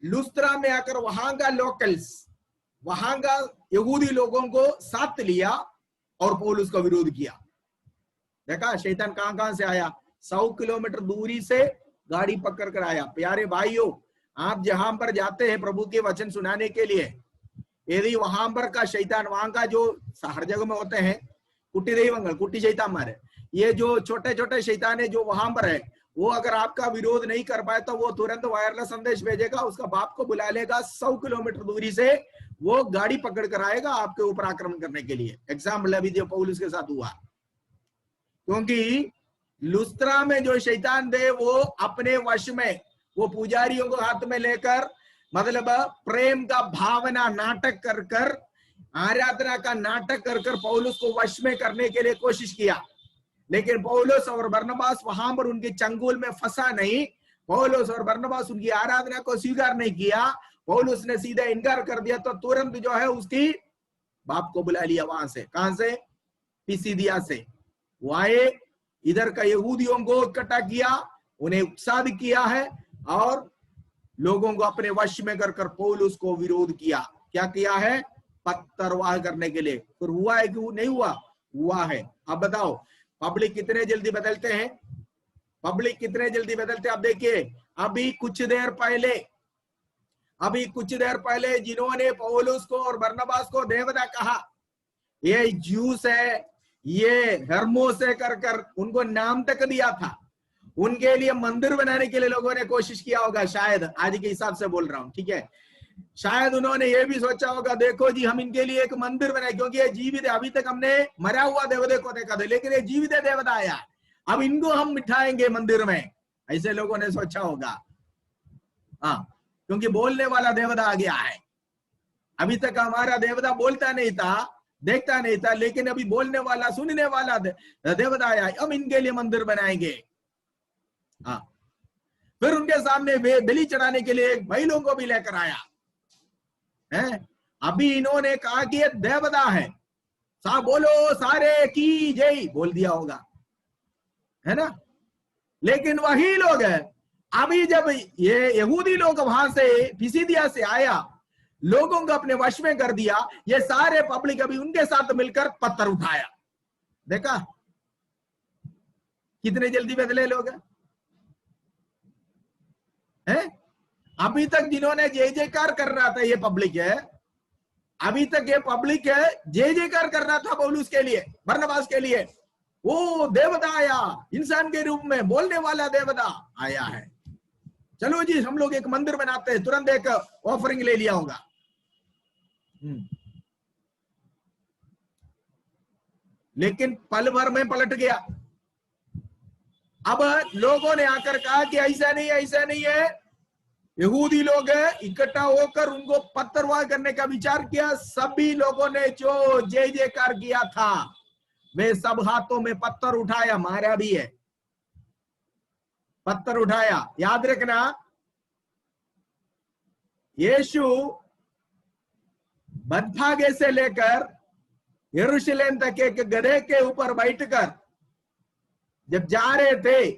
Speaker 1: लुस्त्रा में आकर वहां का लोकल्स, वहां का यहूदी लोगों को साथ लिया और पौलुस का विरोध किया। देखा शैतान कहां से आया, 100 किलोमीटर दूरी से गाड़ी पकड़ कर आया। प्यारे भाइयों, आप जहां पर जाते हैं प्रभु के वचन सुनाने के लिए, यदि वहां पर का शैतान, वहां का जो हर जगह में होते हैं कुटी दैवंगल, कुटी शैतान मारे, ये जो छोटे छोटे शैतान है जो वहां पर है, वो अगर आपका विरोध नहीं कर पाए तो वो तुरंत वायरलेस संदेश भेजेगा, उसका बाप को बुला लेगा, 100 किलोमीटर दूरी से वो गाड़ी पकड़ कर आएगा आपके ऊपर आक्रमण करने के लिए। एग्जाम्पल अभी जो पौलुस के साथ हुआ, क्योंकि लुस्त्रा में जो शैतान थे वो अपने वश में, वो पुजारियों को हाथ में लेकर, मतलब प्रेम का भावना नाटक कर कर, आराधना का नाटक कर कर पौलुस को वश में करने के लिए कोशिश किया। लेकिन पौलुस और बरनबास वहां पर उनके चंगुल में फंसा नहीं। पौलुस और बरनबास उनकी आराधना को स्वीकार नहीं किया, पौलुस ने सीधा इनकार कर दिया, तो तुरंत जो है उसकी बाप को बुला लिया वहां से। कहां से? पिसिदिया से। वो आए, इधर का यहूदियों को इकट्ठा किया, उन्हें उत्साहित किया है और लोगों को अपने वश में कर कर पौलुस को विरोध किया। क्या किया है? पत्थरवाह करने के लिए। फिर हुआ है कि नहीं हुआ? हुआ है। अब बताओ पब्लिक कितने जल्दी बदलते हैं, पब्लिक कितने जल्दी बदलते हैं। अब देखिए, अभी कुछ देर पहले जिन्होंने पौलुस को और बरनबास को देवता कहा, ये ज्यूस है, ये हरमोस है कर कर उनको नाम तक दिया था। उनके लिए मंदिर बनाने के लिए लोगों ने कोशिश किया होगा, शायद, आज के हिसाब से बोल रहा हूं, ठीक है। शायद उन्होंने ये भी सोचा होगा, देखो जी हम इनके लिए एक मंदिर बनाए, क्योंकि ये जीवित है। अभी तक हमने मरा हुआ देवता को देखा था, लेकिन ये जीवित है देवता आया, अब इनको हम बिठाएंगे मंदिर में, ऐसे लोगों ने सोचा होगा। हाँ, क्योंकि बोलने वाला देवता आ गया है। अभी तक हमारा देवता बोलता नहीं था, देखता नहीं था, लेकिन अभी बोलने वाला, सुनने वाला देवता आया, हम इनके लिए मंदिर बनाएंगे। हाँ, फिर उनके सामने बलि चढ़ाने के लिए बैलों को भी लेकर आया है। अभी इन्होंने कहा कि ये देवता है, बोलो सारे की जय बोल दिया होगा, है ना। लेकिन वही लोग है, अभी जब ये यहूदी लोग वहां से पिसिदिया से आया, लोगों को अपने वश में कर दिया, ये सारे पब्लिक अभी उनके साथ मिलकर पत्थर उठाया। देखा कितने जल्दी बदले लोग हैं। अभी तक जिन्होंने जय जयकार कर रहा था ये पब्लिक है, अभी तक ये पब्लिक है जय जयकार कर रहा था पौलुस के लिए, बरनबास के लिए। वो देवता आया, इंसान के रूप में बोलने वाला देवता आया है, चलो जी हम लोग एक मंदिर बनाते हैं, तुरंत एक ऑफरिंग ले लिया होगा। लेकिन पल भर में पलट गया। अब लोगों ने आकर कहा कि ऐसा नहीं है, ऐसा नहीं है। यहूदी लोग इकट्ठा होकर उनको पत्थरवाह करने का विचार किया। सभी लोगों ने जो जय जयकार किया था वे सब हाथों में पत्थर उठाया, मारा भी है, पत्थर उठाया। याद रखना, यीशु बदभागे से लेकर यरूशलेम तक एक गधे के ऊपर बैठकर जब जा रहे थे,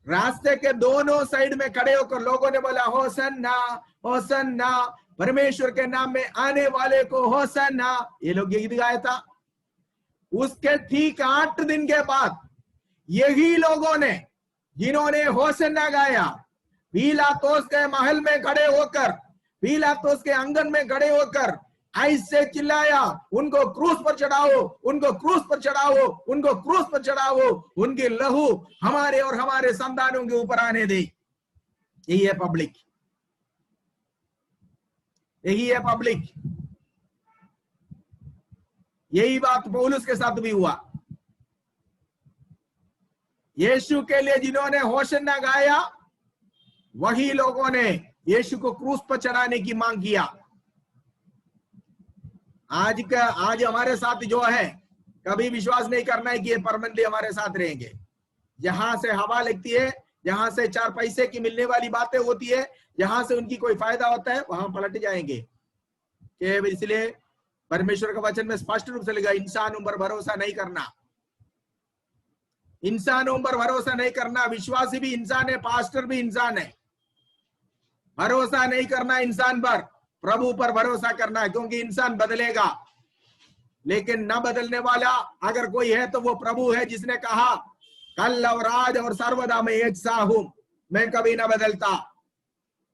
Speaker 1: रास्ते के दोनों साइड में खड़े होकर लोगों ने बोला होसन्ना होसन्ना, परमेश्वर के नाम में आने वाले को होसन्ना। ये लोग गीत गाया था। उसके ठीक 8 दिन के बाद यही लोगों ने जिन्होंने होसन्ना गाया, पीलातोस के महल में खड़े होकर, पीलातोस के आंगन में खड़े होकर ऐसे चिल्लाया, उनको क्रूस पर चढ़ाओ, उनको क्रूस पर चढ़ाओ, उनको क्रूस पर चढ़ाओ, उनकी लहू हमारे और हमारे संतानों के ऊपर आने दे। यही है पब्लिक, यही है पब्लिक। यही बात पौलुस के साथ भी हुआ। यीशु के लिए जिन्होंने होशन्ना गाया, वही लोगों ने यीशु को क्रूस पर चढ़ाने की मांग किया। आज हमारे साथ जो है, कभी विश्वास नहीं करना है कि ये परमानेंटली हमारे साथ रहेंगे। जहां से हवा लगती है, जहां से 4 पैसे की मिलने वाली बातें होती है, जहां से उनकी कोई फायदा होता है, वहां पलट जाएंगे। इसलिए परमेश्वर का वचन में स्पष्ट रूप से लिखा, इंसानों पर भरोसा नहीं करना, इंसानों पर भरोसा नहीं करना। विश्वासी भी इंसान है, पास्टर भी इंसान है। भरोसा नहीं करना इंसान पर, प्रभु पर भरोसा करना है, क्योंकि इंसान बदलेगा, लेकिन न बदलने वाला अगर कोई है तो वो प्रभु है, जिसने कहा कल और आज और सर्वदा मैं एक सा हूं, मैं कभी ना बदलता।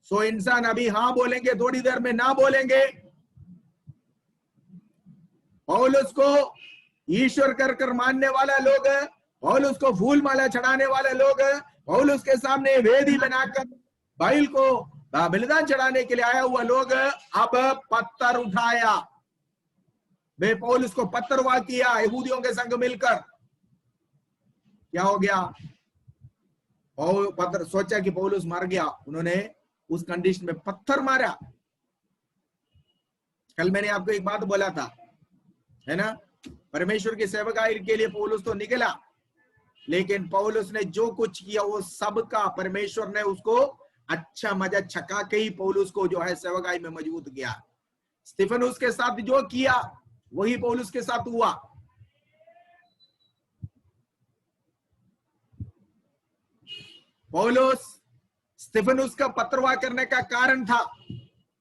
Speaker 1: सो इंसान अभी हाँ बोलेंगे, थोड़ी देर में ना बोलेंगे। पौलुस को ईश्वर कर मानने वाला लोग, पौलुस को फूल माला चढ़ाने वाले लोग, पौलुस के सामने वेदी बनाकर बैल को बलिदान चढ़ाने के लिए आया हुआ लोग अब पत्थर उठाया। वे पौलुस को पत्थरवाह किया यहूदियों के संग मिलकर। क्या हो गया? पत्थर, सोचा कि पौलुस मर गया, उन्होंने उस कंडीशन में पत्थर मारा। कल मैंने आपको एक बात बोला था, है ना, परमेश्वर की सेवकाई के लिए पौलुस तो निकला, लेकिन पौलुस ने जो कुछ किया वो सबका परमेश्वर ने उसको अच्छा मजा छका के ही पौलुस को जो है सेवकाई में मजबूत किया। स्तिफनुस के साथ जो किया वही पौलुस के साथ हुआ। पौलुस स्तिफनुस का पत्थरवाह करने का कारण था,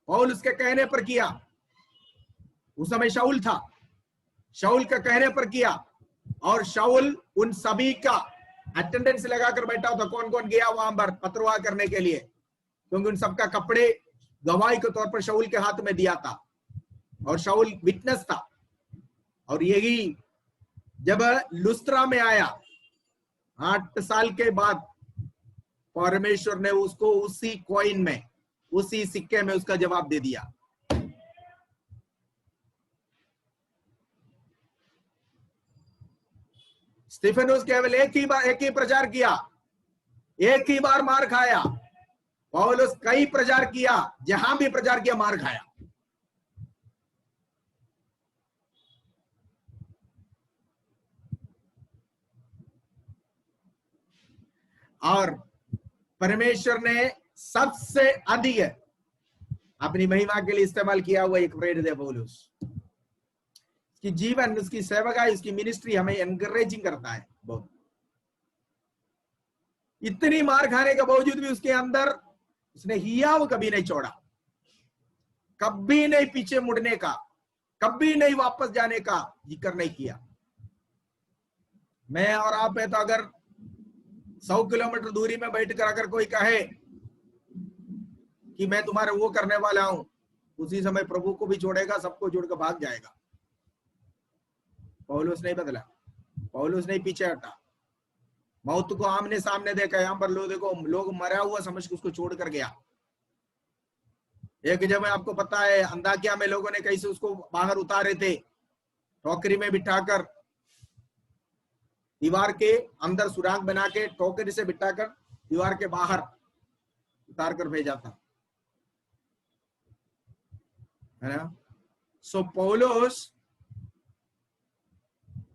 Speaker 1: पौलुस के कहने पर किया। उस समय शाऊल था, शाऊल के कहने पर किया, और शाऊल उन सभी का अटेंडेंस लगाकर बैठा था, कौन कौन गया वहां पर पत्थरवाह करने के लिए, क्योंकि उन सबका कपड़े गवाही के तौर पर शाऊल के हाथ में दिया था, और शाऊल विटनेस था। और यही जब लुस्त्रा में आया 8 साल के बाद, परमेश्वर ने उसको उसी कॉइन में, उसी सिक्के में उसका जवाब दे दिया। स्तिफनुस केवल एक ही प्रचार किया, एक ही बार मार खाया। पौलुस कई प्रचार किया, जहां भी प्रचार किया मार खाया। और परमेश्वर ने सबसे अधिक अपनी महिमा के लिए इस्तेमाल किया हुआ एक प्रेरित है पौलुस। उसकी जीवन, उसकी सेवकाई, उसकी मिनिस्ट्री हमें एनकरेजिंग करता है बहुत। इतनी मार खाने के बावजूद भी उसके अंदर उसने हियाव कभी नहीं छोड़ा, कभी नहीं पीछे मुड़ने का, कभी नहीं वापस जाने का जिक्र नहीं किया। मैं और आप है तो अगर 100 किलोमीटर दूरी में बैठकर अगर कोई कहे कि मैं तुम्हारे वो करने वाला हूं, उसी समय प्रभु को भी छोड़ेगा, सबको छोड़कर भाग जाएगा। पौलुस नहीं बदला, पौलुस नहीं पीछे हटा, मौत को आमने सामने देखा। यहां पर लोग मरा हुआ समझ के उसको छोड़कर गया। एक जब आपको पता है अंताकिया में लोगों ने कैसे उसको बाहर उतारे थे, टोकरी में बिठाकर, दीवार के अंदर सुराग बना के टोकरी से बिठाकर दीवार के बाहर उतार कर भेजा था, है ना। सो पौलुस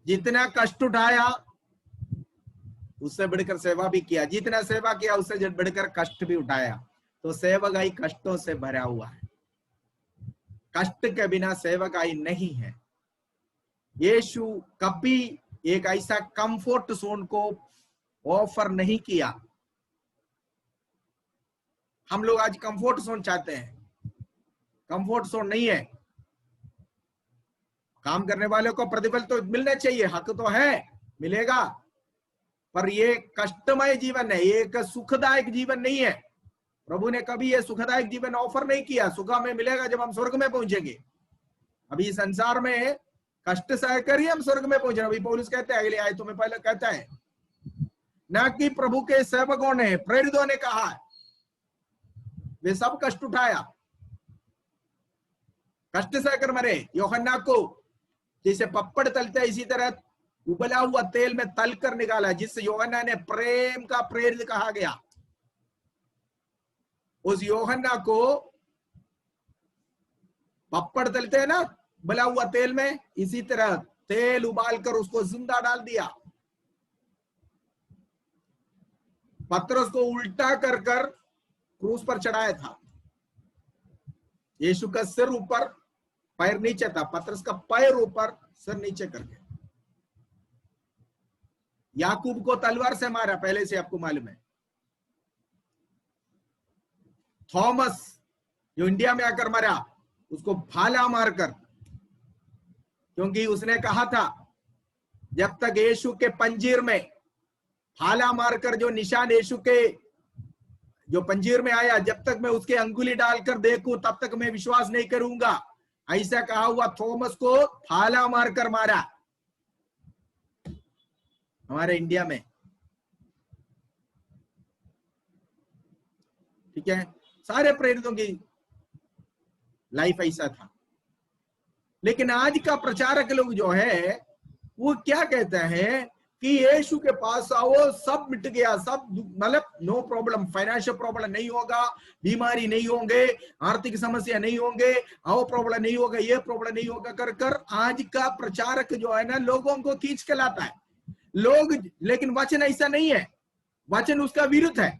Speaker 1: जितना कष्ट उठाया उससे बढ़कर सेवा भी किया, जितना सेवा किया उससे बढ़कर कष्ट भी उठाया। तो सेवकाई कष्टों से भरा हुआ है, कष्ट के बिना सेवकाई नहीं है। यीशु कभी एक ऐसा कंफर्ट जोन को ऑफर नहीं किया। हम लोग आज कंफर्ट जोन चाहते हैं, कंफर्ट जोन नहीं है। काम करने वालों को प्रतिफल तो मिलना चाहिए, हक तो है, मिलेगा, पर ये कष्टमय जीवन है, ये एक सुखदायक जीवन नहीं है। प्रभु ने कभी ये सुखदायक जीवन ऑफर नहीं किया। सुख हमें मिलेगा जब हम स्वर्ग में पहुंचेंगे। अभी संसार में कष्ट सहकर ही हम स्वर्ग में पहुंचे। अभी पौलुस कहते हैं अगले आयतों में पहले कहता है, ना कि प्रभु के सेवकों ने, प्रेरितों ने कहा, वे सब कष्ट उठाया, कष्ट सहकर मरे। यूहन्ना को जैसे पप्पड़ तलते इसी तरह उबला हुआ तेल में तल कर निकाला, जिससे यूहन्ना ने प्रेम का प्रेरित कहा गया। उस यूहन्ना को पप्पड़ तलते हैं ना उबला हुआ तेल में, इसी तरह तेल उबालकर उसको जिंदा डाल दिया। पतरस को उल्टा कर कर क्रूस पर चढ़ाया था। यीशु का सिर ऊपर पैर नीचे था, पतरस का पैर ऊपर सिर नीचे करके। याकूब को तलवार से मारा, पहले से आपको मालूम है। थॉमस जो इंडिया में आकर मरा, उसको भाला मारकर, क्योंकि उसने कहा था जब तक यीशु के पंजीर में भाला मारकर जो निशान यीशु के जो पंजीर में आया, जब तक मैं उसके अंगुली डालकर देखूं तब तक मैं विश्वास नहीं करूंगा, ऐसा कहा हुआ थॉमस को भाला मारकर मारा हमारे इंडिया में। ठीक है, सारे प्रेरितों की लाइफ ऐसा था। लेकिन आज का प्रचारक लोग जो है वो क्या कहते हैं कि यीशु के पास आओ, सब मिट गया, सब मतलब नो प्रॉब्लम, फाइनेंशियल प्रॉब्लम नहीं होगा, बीमारी नहीं होंगे, आर्थिक समस्या नहीं होंगे, आओ प्रॉब्लम नहीं होगा, ये प्रॉब्लम नहीं होगा कर कर आज का प्रचारक जो है ना लोगों को खींच के लाता है लोग। लेकिन वचन ऐसा नहीं है, वचन उसका विरुद्ध है।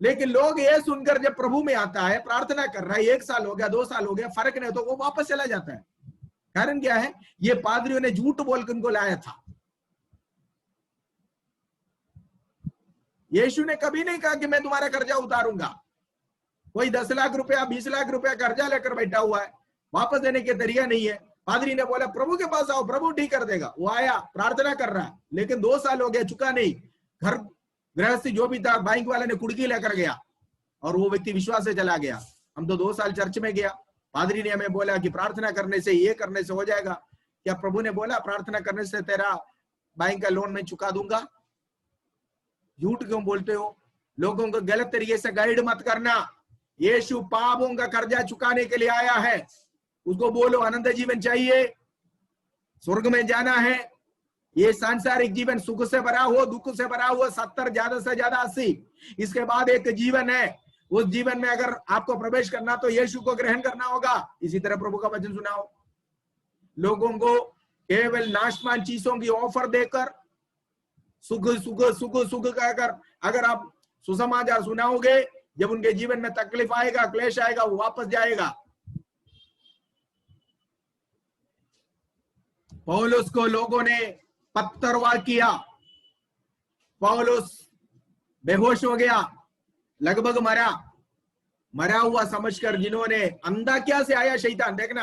Speaker 1: लेकिन लोग ये सुनकर जब प्रभु में आता है, प्रार्थना कर रहा है, 1 साल हो गया, 2 साल हो गया, फर्क नहीं, तो वो वापस चला जाता है। कारण क्या है? ये पादरियों ने झूठ बोलकर उनको लाया था। यीशु ने कभी नहीं कहा कि मैं तुम्हारा कर्जा उतारूंगा। कोई 10 लाख रुपया 20 लाख रुपया कर्जा लेकर बैठा हुआ है, वापस देने के तरीका नहीं है। पादरी ने बोला प्रभु के पास आओ, प्रभु ठीक कर देगा। वो आया, प्रार्थना कर रहा है, लेकिन 2 साल हो गया, चुका नहीं। घर गृहस्थी जो भी था, बैंक वाले ने कुड़की लेकर गया और वो व्यक्ति विश्वास से चला गया। हम तो 2 साल चर्च में गया, पादरी ने हमें बोला कि प्रार्थना करने से, ये करने से हो जाएगा। क्या प्रभु ने बोला प्रार्थना करने से तेरा बैंक का लोन मैं चुका दूंगा? झूठ क्यों बोलते हो? लोगों को गलत तरीके से गाइड मत करना। यीशु पापों का कर्जा चुकाने के लिए आया है। उसको बोलो अनंत जीवन चाहिए, स्वर्ग में जाना है। ये सांसारिक जीवन सुख से भरा हो, दुख से भरा हुआ, 70 ज्यादा से ज्यादा 80, इसके बाद एक जीवन है। उस जीवन में अगर आपको प्रवेश करना तो यीशु को ग्रहण करना होगा। इसी तरह प्रभु का वचन सुनाओ। लोगों को केवल नाशवान चीजों की ऑफर देकर सुख सुख सुख सुख कहकर अगर आप सुसमाचार सुनाओगे, जब उनके जीवन में तकलीफ आएगा, क्लेश आएगा, वो वापस जाएगा। पौलुस को लोगों ने पत्थरवाह किया, पौलुस बेहोश हो गया, लगभग मरा हुआ समझकर, जिन्होंने अंधा क्या से आया शैतान, देखना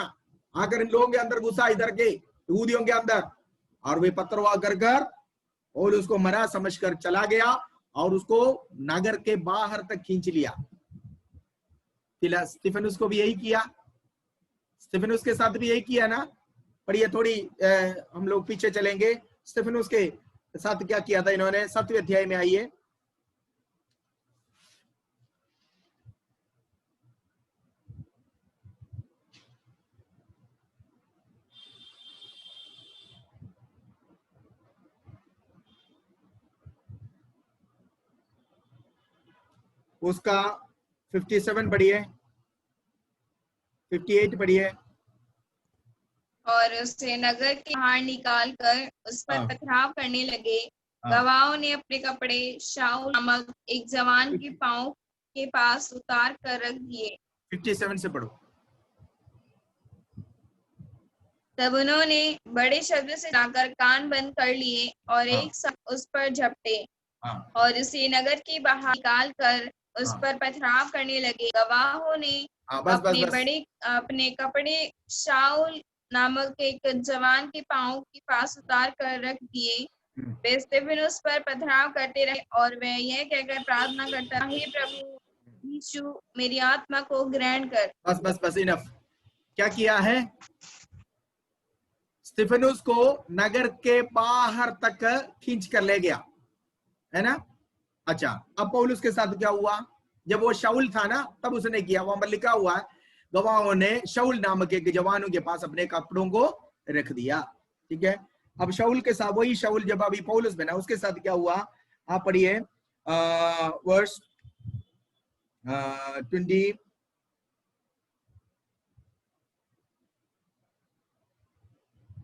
Speaker 1: आकर इन लोगों के अंदर घुसा, इधर के यहूदियों के अंदर, और वे पत्थरवाह कर पौलुस को मरा समझकर चला गया और उसको नगर के बाहर तक खींच लिया। स्तिफनुस को भी यही किया, स्तिफनुस के साथ भी यही किया ना। पढ़िए थोड़ी, हम लोग पीछे चलेंगे। स्तिफनुस के साथ क्या किया था इन्होंने, 7वें अध्याय में आइए। उसका 57 पढ़िए, 58 पढ़िए।
Speaker 2: और उसे नगर के बाहर निकाल कर उस पर
Speaker 1: हाँ।
Speaker 2: पथराव करने लगे।
Speaker 1: हाँ।
Speaker 2: गवाहों ने अपने कपड़े शाऊल नामक एक जवान के पांव के पास उतार कर रख दिए।
Speaker 1: 57 से पढ़ो।
Speaker 2: तब उन्होंने बड़े शब्द से जाकर कान बंद कर लिए और
Speaker 1: हाँ।
Speaker 2: एक साथ उस पर झपटे
Speaker 1: हाँ।
Speaker 2: और उसे नगर के बाहर निकाल कर उस
Speaker 1: हाँ।
Speaker 2: पर पथराव करने लगे। गवाहों ने
Speaker 1: हाँ, बस बस बस।
Speaker 2: अपने कपड़े शाऊल नामक एक जवान के पांव के पास उतार कर रख दिए। वे स्तिफनुस पर पथराव करते रहे और वे यह कहकर प्रार्थना करता, हे प्रभु यीशु, मेरी आत्मा को ग्रहण कर।
Speaker 1: बस बस बस, इनफ। क्या किया है, स्तिफनुस को नगर के बाहर तक खींच कर ले गया, है ना। अच्छा, अब पौलुस के साथ क्या हुआ, जब वो शाऊल था ना तब उसने किया, वहां पर लिखा हुआ है, गवाहों ने शाऊल नामक एक जवानों के पास अपने कपड़ों को रख दिया। ठीक है, अब शाऊल के साथ, वही शाऊल जब अभी पौलुस बना, उसके साथ क्या हुआ, आप पढ़िए वर्स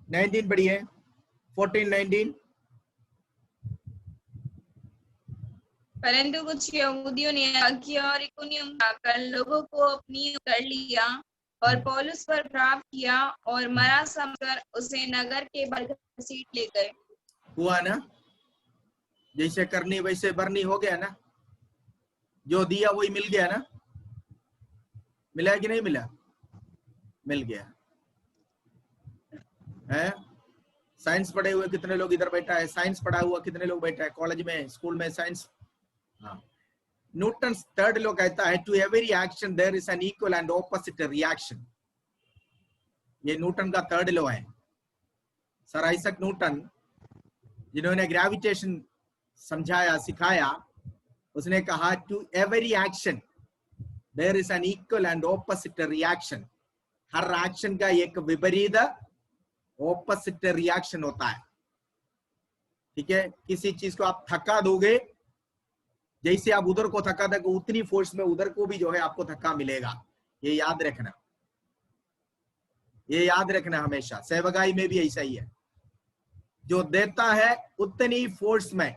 Speaker 1: 19 पढ़िए, 14-19।
Speaker 2: परंतु कुछ यहूदियों ने अकिया और इकुनियुम आकर लोगों को अपनी ओर कर लिया और पौलुस पर पथराव किया और मरा समझकर उसे नगर के बाहर घसीट ले गए।
Speaker 1: हुआ ना, जैसे करनी वैसे बरनी हो गया ना, जो दिया वही मिल गया ना, मिला कि नहीं मिला, मिल गया है। साइंस पढ़े हुए कितने लोग इधर बैठा है, साइंस पढ़ा हुआ कितने लोग बैठा है कॉलेज में, स्कूल में साइंस। हाँ, न्यूटन थर्ड लॉ कहता है, to every action there is an equal and opposite reaction. ये न्यूटन का थर्ड लॉ है। सर आइजैक न्यूटन, जिन्होंने ग्रेविटेशन समझाया सिखाया, उसने कहा to every action there is an equal and opposite reaction. हर एक्शन का एक विपरीत ऑपोजिट रिएक्शन होता है। ठीक है, किसी चीज को आप थका दोगे, जैसे आप उधर को थका दोगे उतनी फोर्स में उधर को भी जो है आपको धक्का मिलेगा। ये याद रखना, ये याद रखना हमेशा। सेवगाई में भी ऐसा ही है, जो देता है उतनी फोर्स में।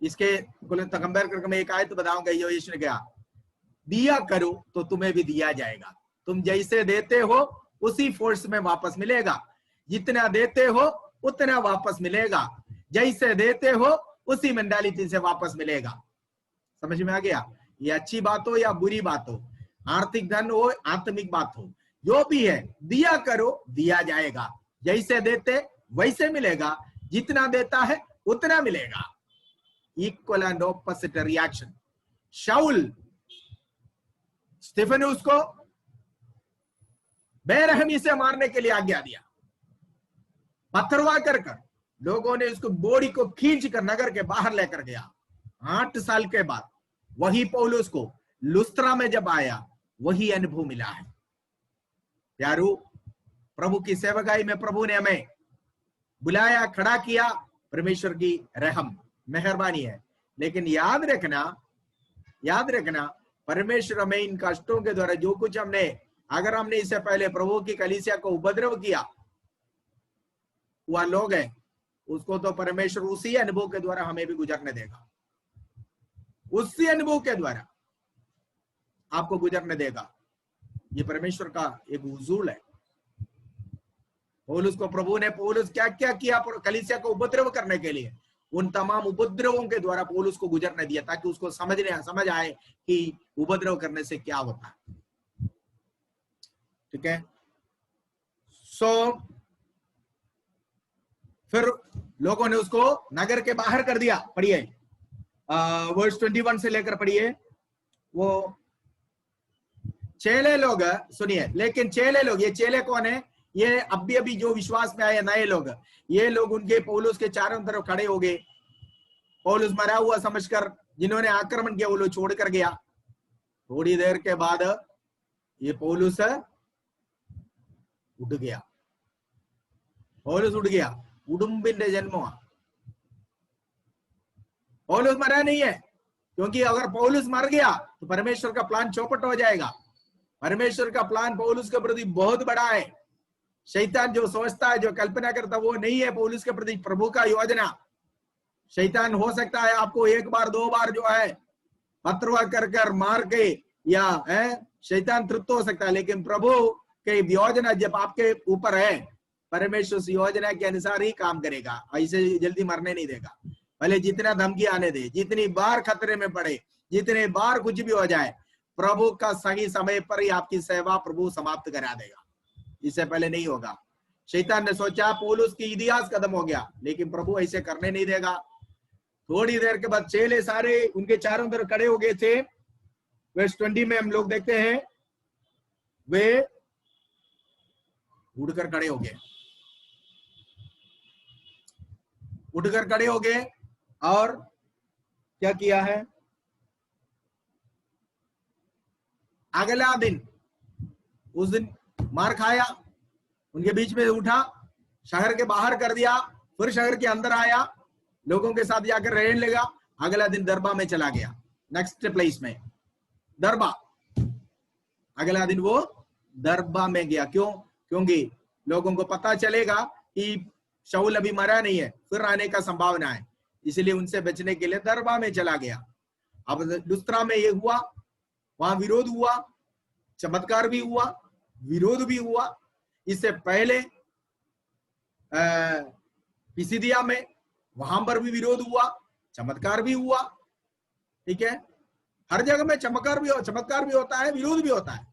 Speaker 1: इसके कंपेयर करके मैं एक आयत बताऊंगा, जो यीशु ने कहा, दिया करो तो तुम्हें भी दिया जाएगा, तुम जैसे देते हो उसी फोर्स में वापस मिलेगा। जितना देते हो उतना वापस मिलेगा, जैसे देते हो उसी मेंटालिटी से वापस मिलेगा। समझ में आ गया? ये अच्छी बात हो या बुरी बात हो, आर्थिक धन हो आत्मिक बात हो, जो भी है, दिया करो दिया जाएगा, जैसे देते वैसे मिलेगा, जितना देता है उतना मिलेगा। Equal and opposite reaction. Saul Stephanus को बेरहमी से मारने के लिए आज्ञा दिया, पत्थरवाह कर लोगों ने उसको बॉडी को खींच कर नगर के बाहर लेकर गया। 8 साल के बाद वही पौलुस को लुस्त्रा में जब आया, वही अनुभव मिला है। प्यारू, प्रभु की सेवकाई में प्रभु ने हमें बुलाया, खड़ा किया, परमेश्वर की रहम मेहरबानी है। लेकिन याद रखना परमेश्वर हमें इन कष्टों के द्वारा, जो कुछ हमने, अगर हमने इससे पहले प्रभु की कलीसिया को उपद्रव किया, वह लोग है, उसको तो परमेश्वर उसी अनुभव के द्वारा हमें भी गुजरने देगा। उसी अनुभव के द्वारा आपको गुजरने देगा। ये परमेश्वर का एक उसूल है। पौलुस को प्रभु ने पौलुस क्या क्या किया कलीसिया को उपद्रव करने के लिए, उन तमाम उपद्रवों के द्वारा पौलुस को गुजरने दिया ताकि उसको समझ आए कि उपद्रव करने से क्या होता है। ठीक है, सो फिर लोगों ने उसको नगर के बाहर कर दिया। पढ़िए वर्स 21 से लेकर पढ़िए। वो चेले लोग, सुनिए, लेकिन चेले लोग, ये चेले कौन है? ये अभी अभी जो विश्वास में आए नए लोग, ये लोग उनके पौलुस के चारों तरफ खड़े हो गए। पौलुस मरा हुआ समझकर जिन्होंने आक्रमण किया वो लोग छोड़कर गया। थोड़ी देर के बाद ये पौलुस उठ गया। पौलुस उठ गया, उडुम्बिന്റെ जन्म। पौलुस मरा नहीं है, क्योंकि अगर पौलुस मर गया तो परमेश्वर का प्लान चौपट हो जाएगा। परमेश्वर का प्लान पौलुस के प्रति बहुत बड़ा है। शैतान जो सोचता है, जो कल्पना करता है, वो नहीं है पौलुस के प्रति प्रभु का योजना। शैतान हो सकता है आपको एक बार दो बार जो है पत्रवा कर मार के, या है शैतान तृप्त हो सकता है, लेकिन प्रभु के योजना जब आपके ऊपर है, परमेश्वर उस योजना के अनुसार ही काम करेगा। ऐसे जल्दी मरने नहीं देगा। भले जितना धमकी आने दे, जितनी बार खतरे में पड़े, जितने बार कुछ भी हो जाए, प्रभु का सही समय पर ही आपकी सेवा प्रभु समाप्त करा देगा। इससे पहले नहीं होगा। शैतान ने सोचा पौलुस की इतिहास खत्म हो गया, लेकिन प्रभु ऐसे करने नहीं देगा। थोड़ी देर के बाद चेले सारे उनके चारों तरफ खड़े हो गए थे। वर्स 20 में हम लोग देखते हैं वे उठकर खड़े हो गए, उठकर खड़े हो गए और क्या किया है? अगला दिन, उस दिन मार खाया, उनके बीच में उठा, शहर के बाहर कर दिया, फिर शहर के अंदर आया, लोगों के साथ जाकर रहने लगा। अगला दिन दरबा में चला गया, नेक्स्ट प्लेस में दरबा। अगला दिन वो दरबा में गया। क्यों? क्योंकि लोगों को पता चलेगा कि शाऊल अभी मरा नहीं है, फिर आने का संभावना है, इसलिए उनसे बचने के लिए दरबा में चला गया। अब लुस्त्रा में ये हुआ, वहां विरोध हुआ, चमत्कार भी हुआ, विरोध भी हुआ। इससे पहले पिसिदिया में, वहां पर भी विरोध हुआ, चमत्कार भी हुआ। ठीक है, हर जगह में चमत्कार भी होता है, विरोध भी होता है,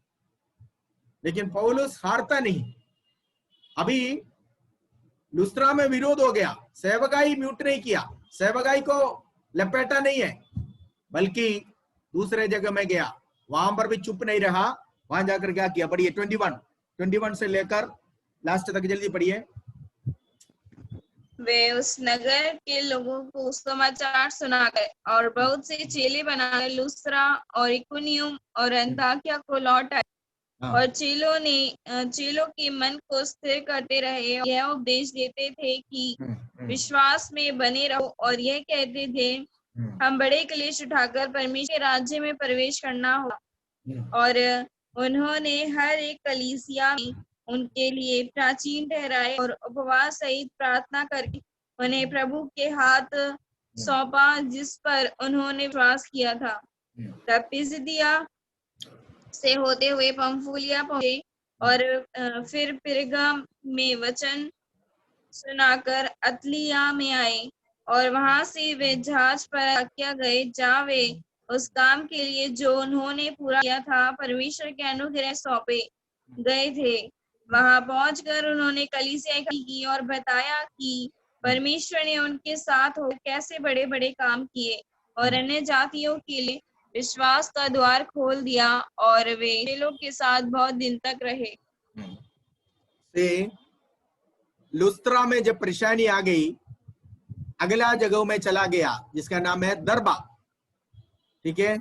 Speaker 1: लेकिन पौलुस हारता नहीं। अभी लुस्त्रा में विरोध हो गया, सेवकाई म्यूट नहीं किया, सेवकाई को लपेटा नहीं है, बल्कि दूसरे जगह में गया, वहां पर भी चुप नहीं रहा। वहां जाकर क्या किया? पढ़िए 21 से लेकर लास्ट तक, जल्दी पढ़िए।
Speaker 2: वे उस नगर के लोगों को समाचार सुना गए और बहुत से चेले बनाकर लुस्त्रा और इकुनियुम और अंताकिया को लौट आए। और चेलों के मन को स्थिर करते रहे, यह उपदेश देते थे कि विश्वास में बने रहो, और यह कहते थे हम बड़े क्लेश उठाकर परमेश्वर के राज्य में प्रवेश करना होगा। और उन्होंने हर एक कलीसिया में उनके लिए प्राचीन ठहराए और उपवास सहित प्रार्थना करके उन्हें प्रभु के हाथ सौंपा, जिस पर उन्होंने विश्वास किया था। तब पिसिदिया से होते हुए पंफूलिया पहुंचे और फिर पिरगम में वचन सुनाकर अतलिया में आए, और वहां से वे जहाज पर आज्ञा गए, जहाँ वे उस काम के लिए जो उन्होंने पूरा किया था परमेश्वर के अनुग्रह सौंपे गए थे। वहां पहुंचकर उन्होंने कलीसिया इकट्ठी की और बताया कि परमेश्वर ने उनके साथ हो कैसे बड़े बड़े काम किए और अन्य जातियों के लिए विश्वास का द्वार खोल दिया, और वे चेलों के साथ बहुत दिन तक रहे।
Speaker 1: लुस्त्रा में जब परेशानी आ गई, अगला जगह में चला गया जिसका नाम है दरबा। ठीक है,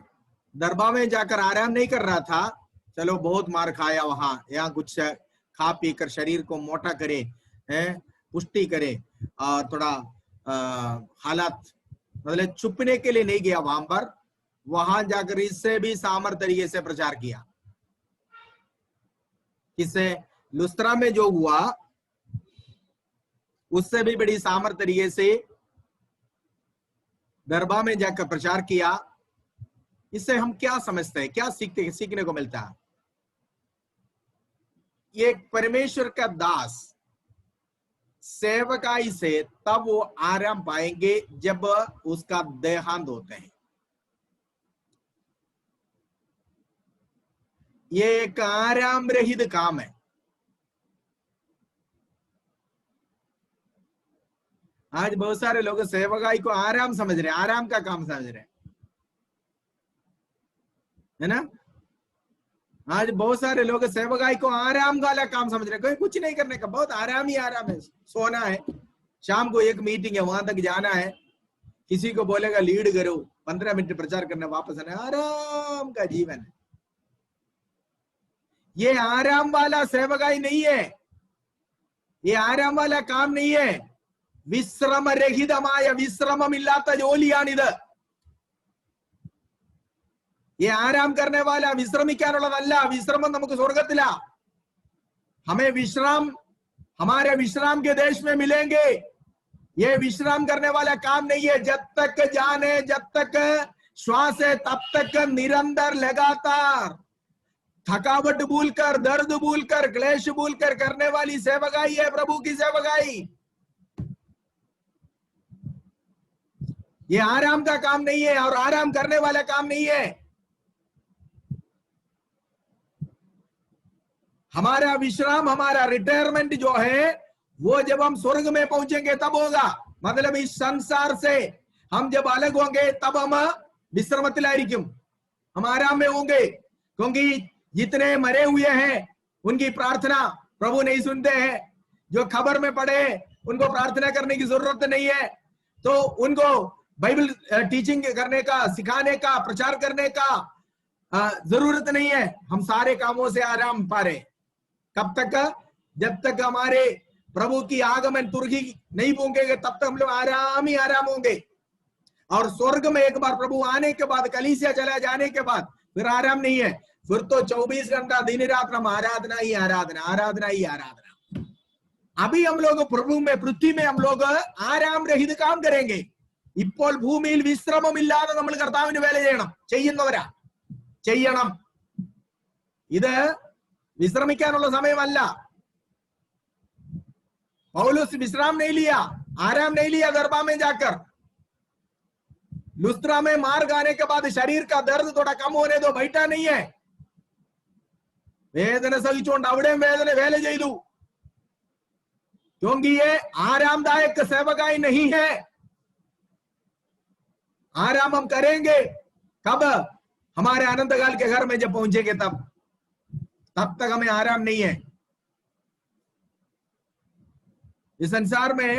Speaker 1: दरबा में जाकर आराम नहीं कर रहा था, चलो बहुत मार खाया वहां, यहाँ कुछ खा पी कर शरीर को मोटा करे, पुष्टि करे, और थोड़ा हालात, मतलब छुपने के लिए नहीं गया वहां पर। वहां जाकर इससे भी सामर्थ तरीके से प्रचार किया। किससे? लुस्त्रा में जो हुआ उससे भी बड़ी सामर्थ तरीके से दरबा में जाकर प्रचार किया। इससे हम क्या समझते हैं, क्या सीखने को मिलता है? ये परमेश्वर का दास सेवकाई से तब वो आराम पाएंगे जब उसका देहांत होते हैं। ये एक आराम रहित काम है। आज बहुत सारे लोग सेवकाई को आराम समझ रहे हैं, आराम का काम समझ रहे हैं, है ना। आज बहुत सारे लोग सेवकाई को आराम वाला काम समझ रहे हैं, कुछ नहीं करने का, बहुत आराम ही आराम है। सोना है, शाम को एक मीटिंग है, वहां तक जाना है, किसी को बोलेगा लीड करो, 15 मिनट प्रचार करना, वापस आना, आराम का जीवन है। ये आराम वाला सेवकाई नहीं है, ये आराम वाला काम नहीं है। വിശ്രമരഹിതമായ വിശ്രമമില്ലാത്ത ജോലിയാണിത്. ये आराम करने वाला विश्रमिക്കാനുള്ളതല്ല. विश्रम നമുക്ക് സ്വർഗ്ഗത്തിലാ. हमें विश्राम हमारे विश्राम के देश में मिलेंगे. ये विश्राम करने वाला काम नहीं है. जब तक जाने, जब तक श्वास है, तब तक निरंतर लगातार थकावट भूलकर, दर्द भूलकर, क्लेश भूलकर करने वाली सेवकाई है प्रभु की सेवकाई. ये आराम का काम नहीं है और आराम करने वाला काम नहीं है. हमारा विश्राम, हमारा रिटायरमेंट जो है वो जब हम स्वर्ग में पहुंचेंगे तब होगा. मतलब इस संसार से हम जब अलग होंगे तब हम विश्रामത്തിലായിരിക്കും, हम आराम में होंगे. क्योंकि जितने मरे हुए हैं उनकी प्रार्थना प्रभु नहीं सुनते हैं. जो खबर में पढ़े उनको प्रार्थना करने की जरूरत नहीं है. तो उनको बाइबल टीचिंग करने का, सिखाने का, प्रचार करने का जरूरत नहीं है. हम सारे कामों से आराम पा रहे. कब तक? जब तक हमारे प्रभु की आगमन तुर्की नहीं पहुंचेंगे तब तक हम लोग आराम ही आराम होंगे. और स्वर्ग में एक बार प्रभु आने के बाद, कलीसिया चला जाने के बाद फिर आराम नहीं है. फिर तो 24 घंटा दिन रात हम आराधना ही आराधना, आराधना ही आराधना. अभी हम लोग प्रभु में, पृथ्वी में हम लोग आराम रहित काम करेंगे. ഇപ്പോൾ ഭൂമിയിൽ വിശ്രമമില്ലാതെ നമ്മൾ കർത്താവിന് വേല ചെയ്യണം, ചെയ്യുന്നവരാ, ചെയ്യണം. ഇത് विश्रमिക്കാനുള്ള സമയമല്ല. पौलुस विश्राम नहीं लिया, आराम नहीं लिया दरबा में जाकर. लुस्त्रा में मार खाने के बाद शरीर का दर्द थोड़ा कम होने दो, बैठा नहीं है. വേദന സഹിച്ചുകൊണ്ട് അവിടെയും വേല ചെയ്തു. क्योंकि ये आरामदायक सेवकाई नहीं है. आराम हम करेंगे कब? हमारे अनंत काल के घर में जब पहुंचेंगे तब तक हमें आराम नहीं है. इस संसार में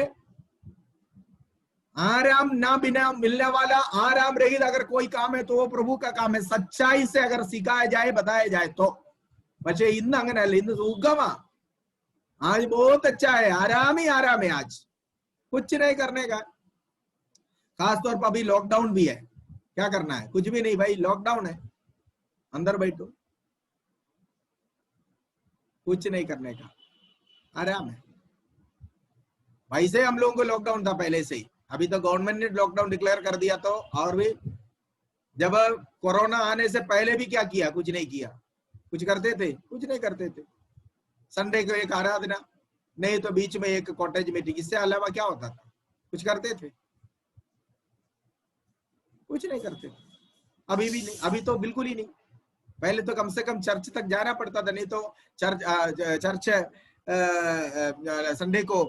Speaker 1: आराम ना बिना मिलने वाला, आराम रहित अगर कोई काम है तो वो प्रभु का काम है. सच्चाई से अगर सिखाया जाए, बताया जाए तो. പക്ഷേ ഇന്ന് അങ്ങനെയല്ല. ഇന്ന് സുഖമാ. आज बहुत अच्छा है, आराम ही आराम है. आज कुछ नहीं करने का. खासतौर पर अभी लॉकडाउन भी है. क्या करना है? कुछ भी नहीं भाई, लॉकडाउन है, अंदर बैठो, कुछ नहीं करने का, आराम है. भाई से हम लोगों को लॉकडाउन था पहले से ही. अभी तो गवर्नमेंट ने लॉकडाउन डिक्लेयर कर दिया. तो और भी जब कोरोना आने से पहले भी क्या किया? कुछ नहीं किया. कुछ करते थे? कुछ नहीं करते थे. संडे को एक आराधना, नहीं तो बीच में एक कॉटेज मीटिंग, इससे अलावा क्या होता था? कुछ करते थे? कुछ नहीं करते. अभी भी नहीं, अभी तो बिल्कुल ही नहीं. पहले तो कम से कम चर्च तक जाना पड़ता था, नहीं तो चर्च संडे को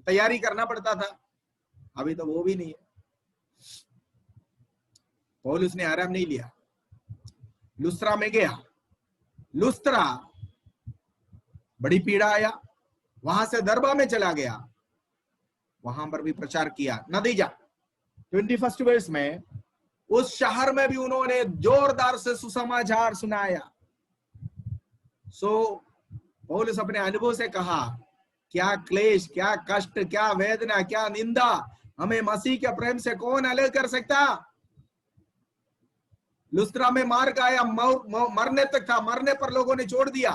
Speaker 1: तैयारी करना पड़ता था. अभी तो वो भी नहीं है. पौलुस ने आराम नहीं लिया. लुस्त्रा में गया. लुस्त्रा बड़ी पीड़ा आया, वहां से दरबा में चला गया, वहां पर भी प्रचार किया. नतीजा 21 वर्ष में उस शहर में भी उन्होंने जोरदार से सुसमाचार सुनाया. सो पौलुस अपने अनुभव से कहा, क्या क्लेश, क्या कष्ट, क्या वेदना, क्या निंदा हमें मसीह के प्रेम से कौन अलग कर सकता? लुस्त्रा में मार खाया, मरने तक था, मरने पर लोगों ने छोड़ दिया.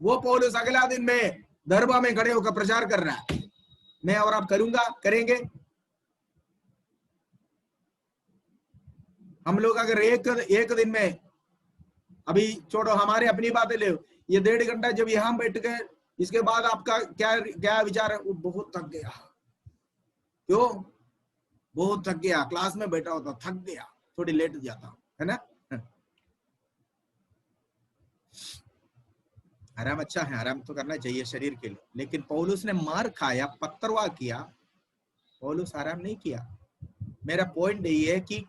Speaker 1: वो पौलुस अगला दिन में दरबा में खड़े होकर प्रचार कर रहा है, मैं और आप करेंगे. हम लोग अगर एक दिन में, अभी छोड़ो हमारे अपनी बातें ले, ये 1.5 घंटा जब यहां बैठ के इसके बाद आपका क्या क्या विचार है? वो बहुत थक गया। क्यों? बहुत थक गया, क्लास में बैठा होता, थक गया, थोड़ी लेट जाता, है ना। आराम अच्छा है, आराम तो करना चाहिए शरीर के लिए, लेकिन पौलुस ने मार खाया, पत्थरवाह किया, पौलुस आराम नहीं किया। मेरा पॉइंट यही है कि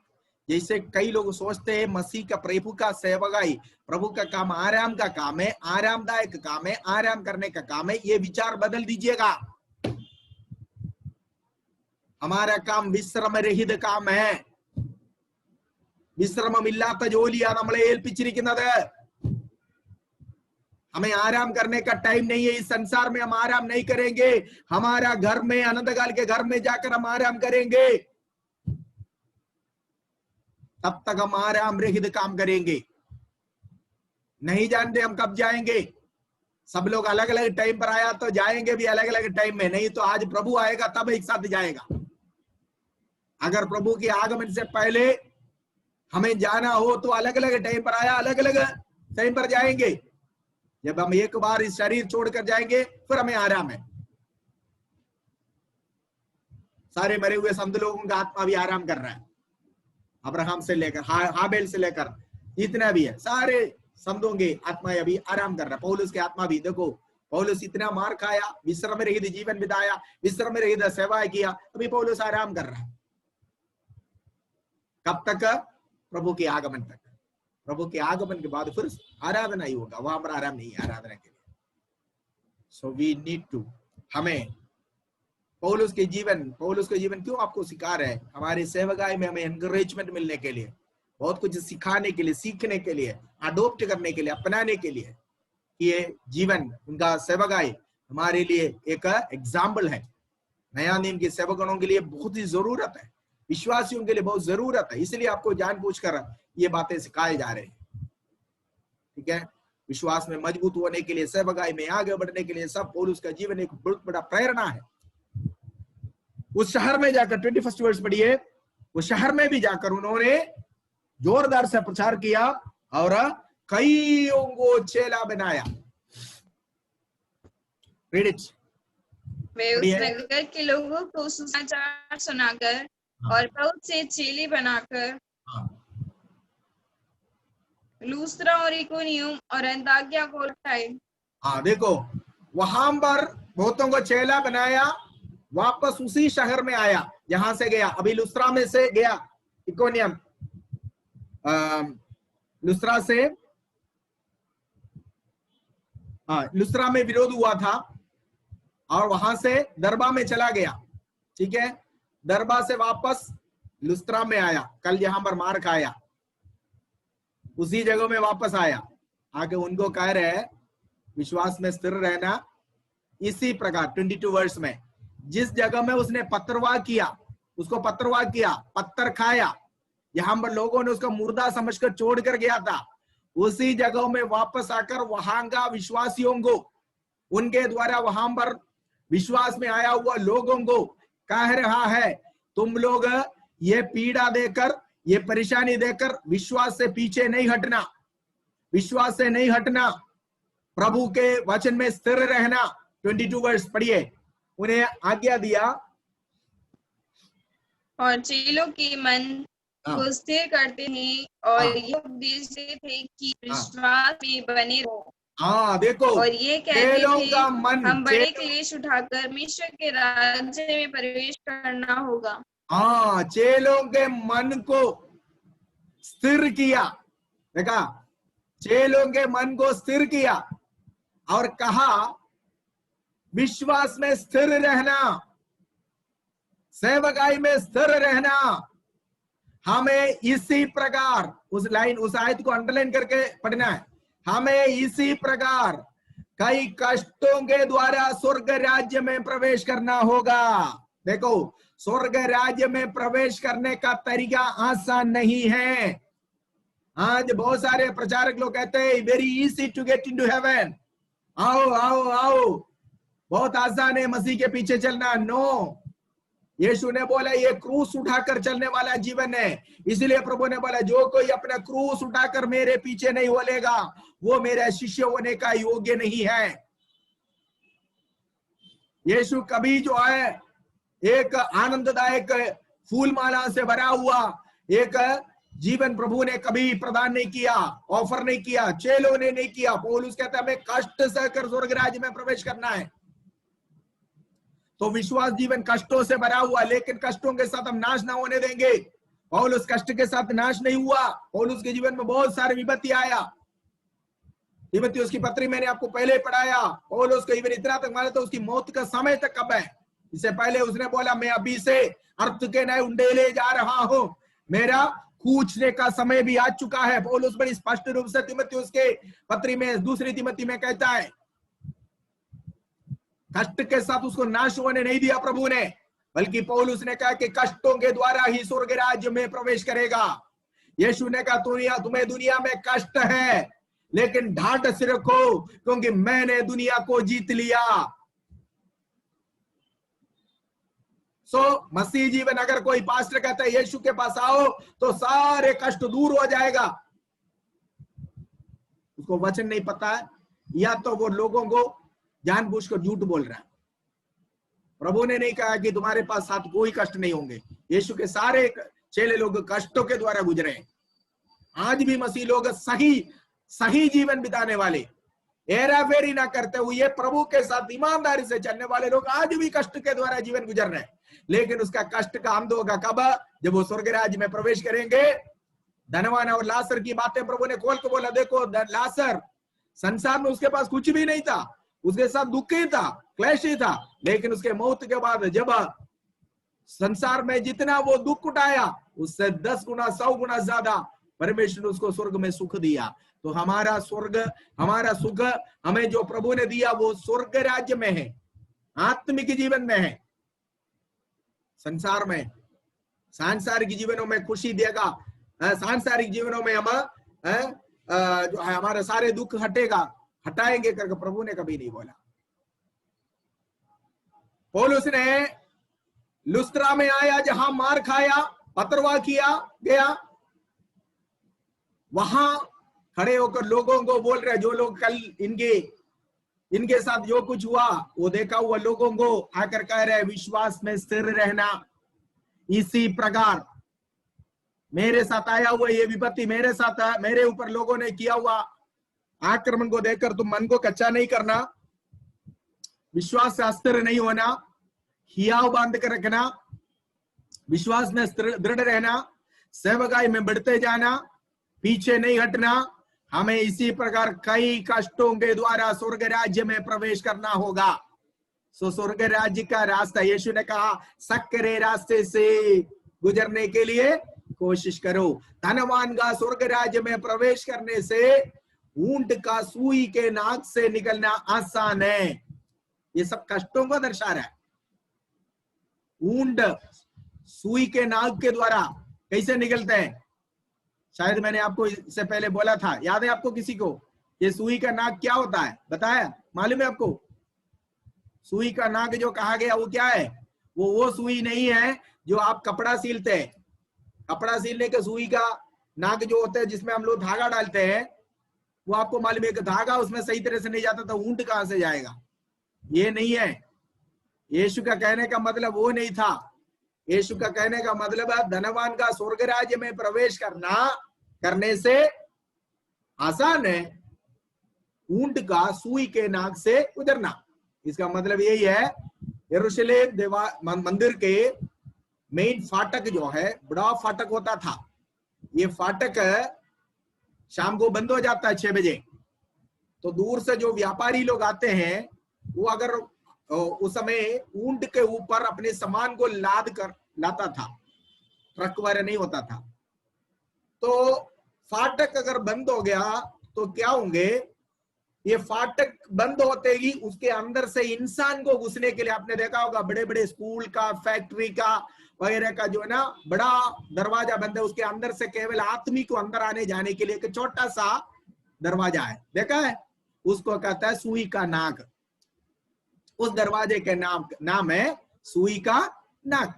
Speaker 1: जैसे कई लोग सोचते हैं मसीह का, प्रभु का सेवकाई, प्रभु का काम आराम का काम है, आरामदायक काम है, आराम करने का काम है, ये विचार बदल दीजिएगा। हमारा काम विश्रम रहित काम है। विश्रममिല്ലാത്ത ജോലിയാണ് നമ്മളെ ഏൽപ്പിച്ചിരിക്കുന്നത്। हमें आराम करने का टाइम नहीं है। इस संसार में हम आराम नहीं करेंगे। हमारा घर में, अनंतकाल के घर में जाकर हम आराम करेंगे। तब तक हम आराम रहित काम करेंगे। नहीं जानते हम कब जाएंगे। सब लोग अलग अलग टाइम पर आया तो जाएंगे भी अलग अलग टाइम में, नहीं तो आज प्रभु आएगा तब एक साथ जाएगा। अगर प्रभु के आगमन से पहले हमें जाना हो तो अलग अलग टाइम पर आया, अलग अलग टाइम पर जाएंगे। जब हम एक बार इस शरीर छोड़कर जाएंगे फिर हमें आराम है। सारे मरे हुए समझ लोगों का आत्मा भी आराम कर रहा है। अब्राहम से लेकर हाबेल से लेकर जितना भी है, सारे समझों के आत्मा अभी आराम कर रहा है। पौलुस की आत्मा भी देखो, पौलुस इतना मार खाया, विश्राम रहित जीवन बिताया, विश्राम रहित सेवा किया, अभी पौलुस आराम कर रहा है। कब तक? प्रभु के आगमन तक। प्रभु के आगमन के बाद फिर आराधना ही होगा, वहां पर आराम नहीं है आराधना के लिए। सो वी नीड टू, हमें पौलुस के जीवन क्यों आपको सिखा रहे हैं? हमारे सेवकाई में हमें एनकरेजमेंट मिलने के लिए, बहुत कुछ सिखाने के लिए, सीखने के लिए, अडोप्ट करने के लिए, अपनाने के लिए। ये जीवन, उनका सेवकाई हमारे लिए एक एग्जाम्पल है। नया नियम के सेवकों के लिए बहुत ही जरूरत है, विश्वासियों के लिए बहुत जरूरत है। इसलिए आपको जानबूझकर ये बातें सिखाए जा रहे हैं। ठीक है, विश्वास में मजबूत होने के लिए, सेवकाई में आगे बढ़ने के लिए, सब पौलुस का जीवन एक बहुत बड़ा प्रेरणा है। उस शहर में जाकर 21 वर्ष पढ़िए, उस शहर में भी जाकर उन्होंने जोरदार से प्रचार किया और कईयों को चेला बनाया।
Speaker 2: वे उस नगर के लोगों को सुसमाचार सुनाकर और बहुत से चेले बनाकर लूस्त्रा और इकोनियम और अंताकिया को लौटाए।
Speaker 1: हाँ देखो, वहां पर बहुतों को चेला बनाया, वापस उसी शहर में आया जहां से गया। अभी लुस्त्रा में से गया, इकोनियम, लुस्त्रा से, लुस्त्रा में विरोध हुआ था और वहां से दरबा में चला गया। ठीक है, दरबा से वापस लुस्त्रा में आया, कल जहां पर मार खाया उसी जगह में वापस आया। आगे उनको कह रहे हैं विश्वास में स्थिर रहना। इसी प्रकार 22 वर्ष में जिस जगह में उसने पत्थरवाह किया, उसको पत्थरवाह किया, पत्थर खाया, यहां पर लोगों ने उसका मुर्दा समझकर छोड़कर गया था, उसी जगह में वापस आकर वहां का विश्वासियों को, उनके द्वारा वहां पर विश्वास में आया हुआ लोगों को कह रहा है, तुम लोग ये पीड़ा देकर, ये परेशानी देकर विश्वास से पीछे नहीं हटना, विश्वास से नहीं हटना, प्रभु के वचन में स्थिर रहना। 22 वर्ष पढ़िए, उन्हें आज्ञा दिया
Speaker 2: और चेलों के मन को स्थिर करते हैं और ये उपदेश देते थे कि विश्वास में बने रहो।
Speaker 1: हाँ देखो,
Speaker 2: और ये कहते थे
Speaker 1: का मन,
Speaker 2: हम बड़े क्लेश उठाकर परमेश्वर के राज्य में प्रवेश करना होगा।
Speaker 1: हाँ, चेलों के मन को स्थिर किया। देखा, चेलों के मन को स्थिर किया और कहा विश्वास में स्थिर रहना, सेवकाई में स्थिर रहना। हमें इसी प्रकार, उस लाइन, उस आयत को अंडरलाइन करके पढ़ना है, हमें इसी प्रकार कई कष्टों के द्वारा स्वर्ग राज्य में प्रवेश करना होगा। देखो, स्वर्ग राज्य में प्रवेश करने का तरीका आसान नहीं है। आज बहुत सारे प्रचारक लोग कहते हैं very easy to get into heaven, आओ आओ आओ, बहुत आसान है मसीह के पीछे चलना। नो, यीशु ने बोला ये क्रूस उठाकर चलने वाला जीवन है। इसलिए प्रभु ने बोला जो कोई अपना क्रूस उठाकर मेरे पीछे नहीं बोलेगा वो मेरा शिष्य होने का योग्य नहीं है। यीशु कभी जो है एक आनंददायक फूल माला से भरा हुआ एक जीवन प्रभु ने कभी प्रदान नहीं किया, ऑफर नहीं किया, चेलों ने नहीं किया। पौलुस कहता है हमें कष्ट सहकर स्वर्ग राज्य में प्रवेश करना है। तो विश्वास जीवन कष्टों से भरा हुआ, लेकिन कष्टों के साथ हम नाश ना होने देंगे। पौलुस कष्ट के साथ नाश नहीं हुआ। पौलुस के जीवन में बहुत सारे विपत्ति आया। तीमुथियुस की पत्री मैंने आपको पहले पढ़ाया। पौलुस को इवन इतना तक माना तो उसकी मौत का समय तक कब है। इससे पहले उसने बोला मैं अभी से अर्थ के नए उंडेले जा रहा हूं, मेरा कूचने का समय भी आ चुका है। पौलुस बड़ी स्पष्ट रूप से तीमुथियुस के पत्री में दूसरी तीमुथी में कहता है। कष्ट के साथ उसको नाश होने नहीं दिया प्रभु ने, बल्कि पौलुस ने कहा कि कष्टों के द्वारा ही स्वर्ग राज्य में प्रवेश करेगा। यीशु ने कहा तुम्हें दुनिया में कष्ट है, लेकिन ढांढ से रखो, क्योंकि मैंने दुनिया को जीत लिया। मसीह जीवन अगर कोई पास्टर कहता है यीशु के पास आओ तो सारे कष्ट दूर हो जाएगा, उसको वचन नहीं पता है, या तो वो लोगों को जानबूझकर झूठ बोल रहा है। प्रभु ने नहीं कहा कि तुम्हारे पास साथ कोई कष्ट नहीं होंगे। यीशु के सारे चेले लोग कष्टों के द्वारा गुजरे हैं। आज भी मसीह लोग सही जीवन बिताने वाले, हेरा फेरी ना करते हुए प्रभु के साथ ईमानदारी से चलने वाले लोग आज भी कष्ट के द्वारा जीवन गुजर रहे हैं। लेकिन उसका कष्ट का अंत होगा कब? जब वो स्वर्ग राज्य में प्रवेश करेंगे। धनवान और लासर की बातें प्रभु ने खोल के बोला, देखो लासर संसार में उसके पास कुछ भी नहीं था, उसके साथ दुख ही था, क्लेश ही था, लेकिन उसके मौत के बाद जब संसार में जितना वो दुख उठाया उससे 10 गुना 100 गुना ज्यादा परमेश्वर ने उसको स्वर्ग में सुख दिया। तो हमारा स्वर्ग, हमारा सुख हमें जो प्रभु ने दिया वो स्वर्ग राज्य में है, आत्मिक जीवन में है। संसार में सांसारिक जीवनों में खुशी देगा, सांसारिक जीवनों में हम जो है हमारे सारे दुख हटाएंगे करके प्रभु ने कभी नहीं बोला। पौलुस ने लुस्त्रा में आया, जहां मार खाया, पथरवाह किया गया, वहां खड़े होकर लोगों को बोल रहे, जो लोग कल इनके साथ जो कुछ हुआ वो देखा हुआ लोगों को आकर कह रहे, विश्वास में स्थिर रहना। इसी प्रकार मेरे साथ आया हुआ ये विपत्ति, मेरे ऊपर लोगों ने किया हुआ आक्रमण को देखकर तुम मन को कच्चा नहीं करना, विश्वास से अस्थिर नहीं होना, हियाव बांध कर रखना, विश्वास में दृढ़ रहना, सेवकाई में बढ़ते जाना, पीछे नहीं हटना। हमें इसी प्रकार कई कष्टों के द्वारा स्वर्ग राज्य में प्रवेश करना होगा। स्वर्ग राज्य का रास्ता, यीशु ने कहा सक्रे रास्ते से गुजरने के लिए कोशिश करो। धनवान का स्वर्ग राज्य में प्रवेश करने से ऊंट का सुई के नाक से निकलना आसान है। ये सब कष्टों को दर्शा रहा है। ऊंट सुई के नाक के द्वारा कैसे निकलते हैं? शायद मैंने आपको इससे पहले बोला था, याद है आपको किसी को? ये सुई का नाक क्या होता है बताया? मालूम है आपको? सुई का नाक जो कहा गया वो क्या है? वो सुई नहीं है जो आप कपड़ा सीलते हैं। कपड़ा सीलने के सुई का नाक जो होता है जिसमें हम लोग धागा डालते हैं, वो आपको मालूम है कि धागा उसमें सही तरह से नहीं जाता तो ऊंट कहां से जाएगा? ये नहीं है। यीशु का कहने का मतलब वो नहीं था। यीशु का कहने का मतलब है धनवान का स्वर्ग राज्य में प्रवेश करने से आसान है, ऊंट का सुई के नाक से गुजरना। इसका मतलब यही है, यरूशलेम मंदिर के मेन फाटक जो है, बड़ा फाटक होता था। ये फाटक शाम को बंद हो जाता है 6 बजे। तो दूर से जो व्यापारी लोग आते हैं वो अगर उस समय ऊंट के ऊपर अपने सामान को लाद कर लाता था, ट्रक वगैरह नहीं होता था। तो फाटक अगर बंद हो गया तो क्या होंगे? ये फाटक बंद होते ही उसके अंदर से इंसान को घुसने के लिए, आपने देखा होगा बड़े बड़े स्कूल का, फैक्ट्री का वगैरह का जो है ना बड़ा दरवाजा बंद है, उसके अंदर से केवल आदमी को अंदर आने जाने के लिए एक छोटा सा दरवाजा है, देखा है? उसको कहता है सुई का नाक। उस दरवाजे के नाम है सुई का नाक।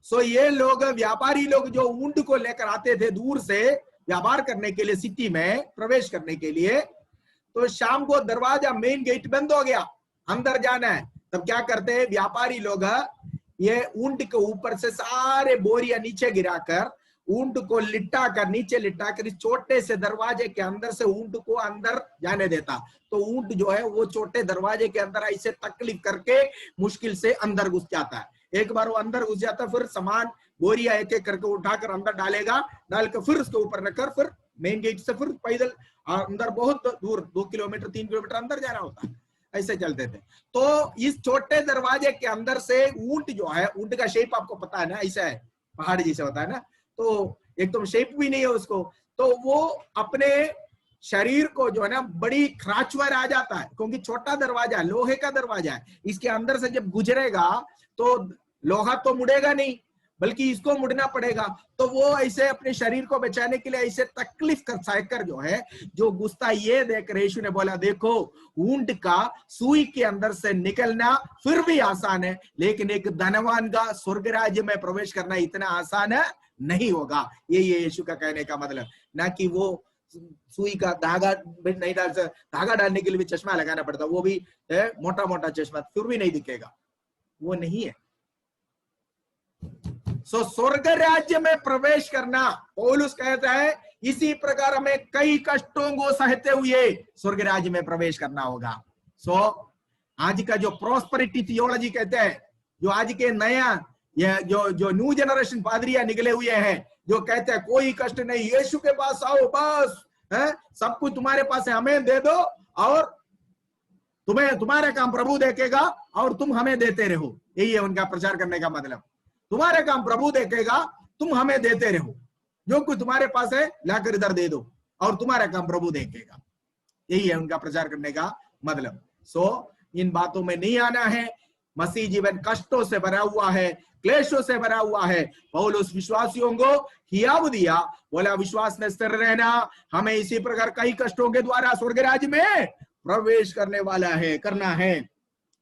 Speaker 1: सो ये लोग, व्यापारी लोग जो ऊंट को लेकर आते थे दूर से व्यापार करने के लिए, सिटी में प्रवेश करने के लिए, तो शाम को दरवाजा मेन गेट बंद हो गया, अंदर जाना है। तब क्या करते हैं व्यापारी लोग, ये ऊंट के ऊपर से सारे बोरिया नीचे गिराकर ऊंट को लिटा कर नीचे लिटा कर इस छोटे से दरवाजे के अंदर से ऊंट को अंदर जाने देता। तो ऊंट जो है वो छोटे दरवाजे के अंदर ऐसे तकलीफ करके मुश्किल से अंदर घुस जाता है। एक बार वो अंदर घुस जाता है, फिर सामान बोरिया एक एक करके उठाकर अंदर डालेगा, डालकर फिर उसके ऊपर रखकर फिर मेन गेट से फिर पैदल अंदर बहुत दूर 2 किलोमीटर 3 किलोमीटर अंदर जाना होता है। ऐसे चलते थे। तो इस छोटे दरवाजे के अंदर से ऊंट जो है, ऊंट का शेप आपको पता है ना, ऐसा है, पहाड़ जैसे होता है ना, तो एक तो शेप भी नहीं है उसको, तो वो अपने शरीर को जो है ना बड़ी खराचवर आ जाता है, क्योंकि छोटा दरवाजा लोहे का दरवाजा है, इसके अंदर से जब गुजरेगा तो लोहा तो मुड़ेगा नहीं बल्कि इसको मुड़ना पड़ेगा। तो वो ऐसे अपने शरीर को बचाने के लिए ऐसे तकलीफ कर सहकर जो है जो गुस्सा, ये देख यीशु ने बोला देखो ऊंट का सुई के अंदर से निकलना फिर भी आसान है, लेकिन एक धनवान का स्वर्ग राज्य में प्रवेश करना इतना आसान है नहीं होगा। ये यीशु का कहने का मतलब, ना कि वो सुई का धागा नहीं डाल सकते, धागा डालने के लिए भी चश्मा लगाना पड़ता, वो भी मोटा मोटा चश्मा, फिर भी नहीं दिखेगा, वो नहीं है। स्वर्ग राज्य में प्रवेश करना, पौलुस कहता है इसी प्रकार हमें कई कष्टों को सहते हुए स्वर्ग राज्य में प्रवेश करना होगा। आज का जो प्रोस्पेरिटी थियोलॉजी कहते हैं, जो आज के नया ये जो न्यू जनरेशन पादरिया निकले हुए हैं, जो कहते हैं कोई कष्ट नहीं, यीशु के पास आओ बस, सब कुछ तुम्हारे पास है, हमें दे दो और तुम्हें तुम्हारा काम प्रभु देखेगा और तुम हमें देते रहो। यही है उनका प्रचार करने का मतलब, तुम्हारा काम प्रभु देखेगा, तुम हमें देते रहो, जो कुछ तुम्हारे पास है लाकर इधर दे दो और तुम्हारा काम प्रभु देखेगा। यही है उनका प्रचार करने का मतलब। इन बातों में नहीं आना है। मसीह जीवन कष्टों से भरा हुआ है, क्लेशों से भरा हुआ है। पौलुस विश्वासियों को हियाव दिया, बोला विश्वास में स्थिर रहना, हमें इसी प्रकार कई कष्टों के द्वारा स्वर्ग राज्य में प्रवेश करने वाला है, करना है।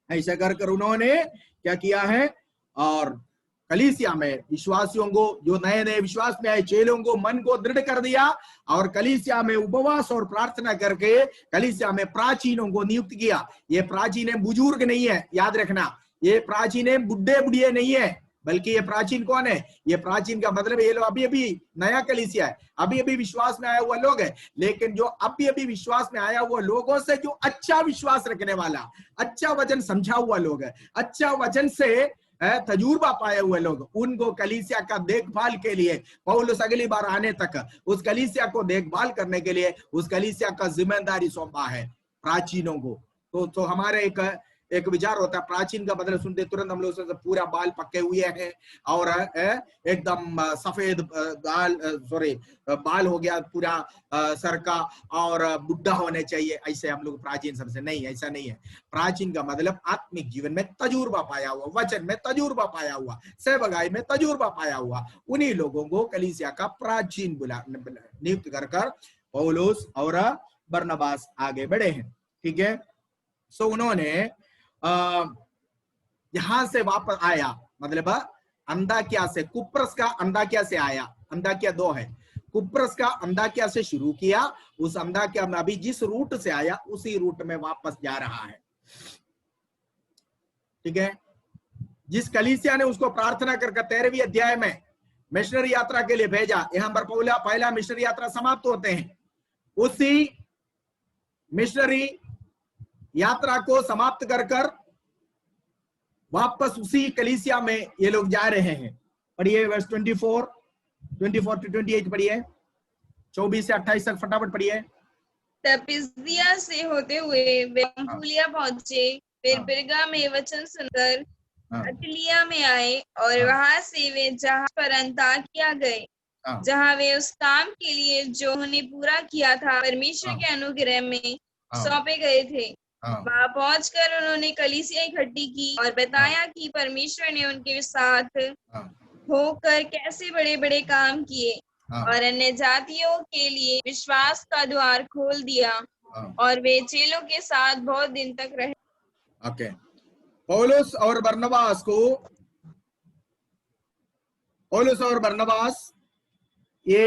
Speaker 1: ऐसा कर उन्होंने क्या किया है, और कलीसिया में विश्वासियों को, जो नए नए विश्वास में आए चेलों को मन को दृढ़ कर दिया, और कलीसिया में उपवास और प्रार्थना करके कलीसिया में प्राचीनों को नियुक्त किया। ये प्राचीन बुजुर्ग नहीं है, याद रखना, ये प्राचीन बुढ़े बुढ़िया नहीं है, बल्कि ये प्राचीन कौन है, ये प्राचीन का मतलब ये लोग अभी अभी नया कलीसिया है, अभी अभी विश्वास में आया हुआ लोग है, लेकिन जो अभी अभी विश्वास में आया हुआ लोगों से जो अच्छा विश्वास रखने वाला, अच्छा वचन समझा हुआ लोग है, अच्छा वचन से तजुर्बा पाए हुए लोग, उनको कलीसिया का देखभाल के लिए पौलुस अगली बार आने तक उस कलीसिया को देखभाल करने के लिए उस कलीसिया का जिम्मेदारी सौंपा है प्राचीनों को। तो हमारे एक विचार होता है, प्राचीन का मतलब सुनते तुरंत हम लोग पूरा बाल पक्के हुए हैं और एकदम सफेद बाल हो गया पूरा सर का और बुढ़ा होने चाहिए, ऐसे हम लोग प्राचीन सबसे नहीं, ऐसा नहीं है। प्राचीन का मतलब आत्मिक जीवन में तजुर्बा पाया हुआ, वचन में तजुर्बा पाया हुआ, सेवकाई में तजुर्बा पाया हुआ, उन्हीं लोगों को कलीसिया का प्राचीन नियुक्त कर पौलुस और बरनबास आगे बढ़े हैं। ठीक है, उन्होंने यहां से वापस आया, मतलब अंताकिया से, कुप्रस का अंताकिया से आया, अंताकिया 2 है, कुप्रस का अंताकिया से शुरू किया, उस अंताकिया में अभी जिस रूट से आया उसी रूट में वापस जा रहा है। ठीक है, जिस कलीसिया ने उसको प्रार्थना करके 13वीं अध्याय में मिशनरी यात्रा के लिए भेजा, यहां पर पहला मिशनरी यात्रा समाप्त होते हैं, उसी मिशनरी यात्रा को समाप्त कर वापस उसी कलीसिया में ये लोग जा रहे हैं। पढ़िए वर्स 24 to 28 पढ़िए, 24 से 28 तक फटाफट पढ़िए।
Speaker 2: तब पिसिदिया से होते हुए वे पंफूलिया पहुंचे, फिर पिरगा में वचन सुनकर अतलिया में आए और वहां से वे जहाज पर अंताकिया गए, जहां वे उस काम के लिए जो उन्होंने पूरा किया था परमेश्वर के अनुग्रह में सौंपे गए थे। वहां पहुंचकर उन्होंने कलीसिया इकट्ठी की और बताया कि परमेश्वर ने उनके साथ होकर कैसे बड़े बड़े काम किए और अन्य जातियों के लिए विश्वास का द्वार खोल दिया, और वे चेलों के साथ बहुत दिन तक रहे।
Speaker 1: ओके, पौलुस और बरनबास ये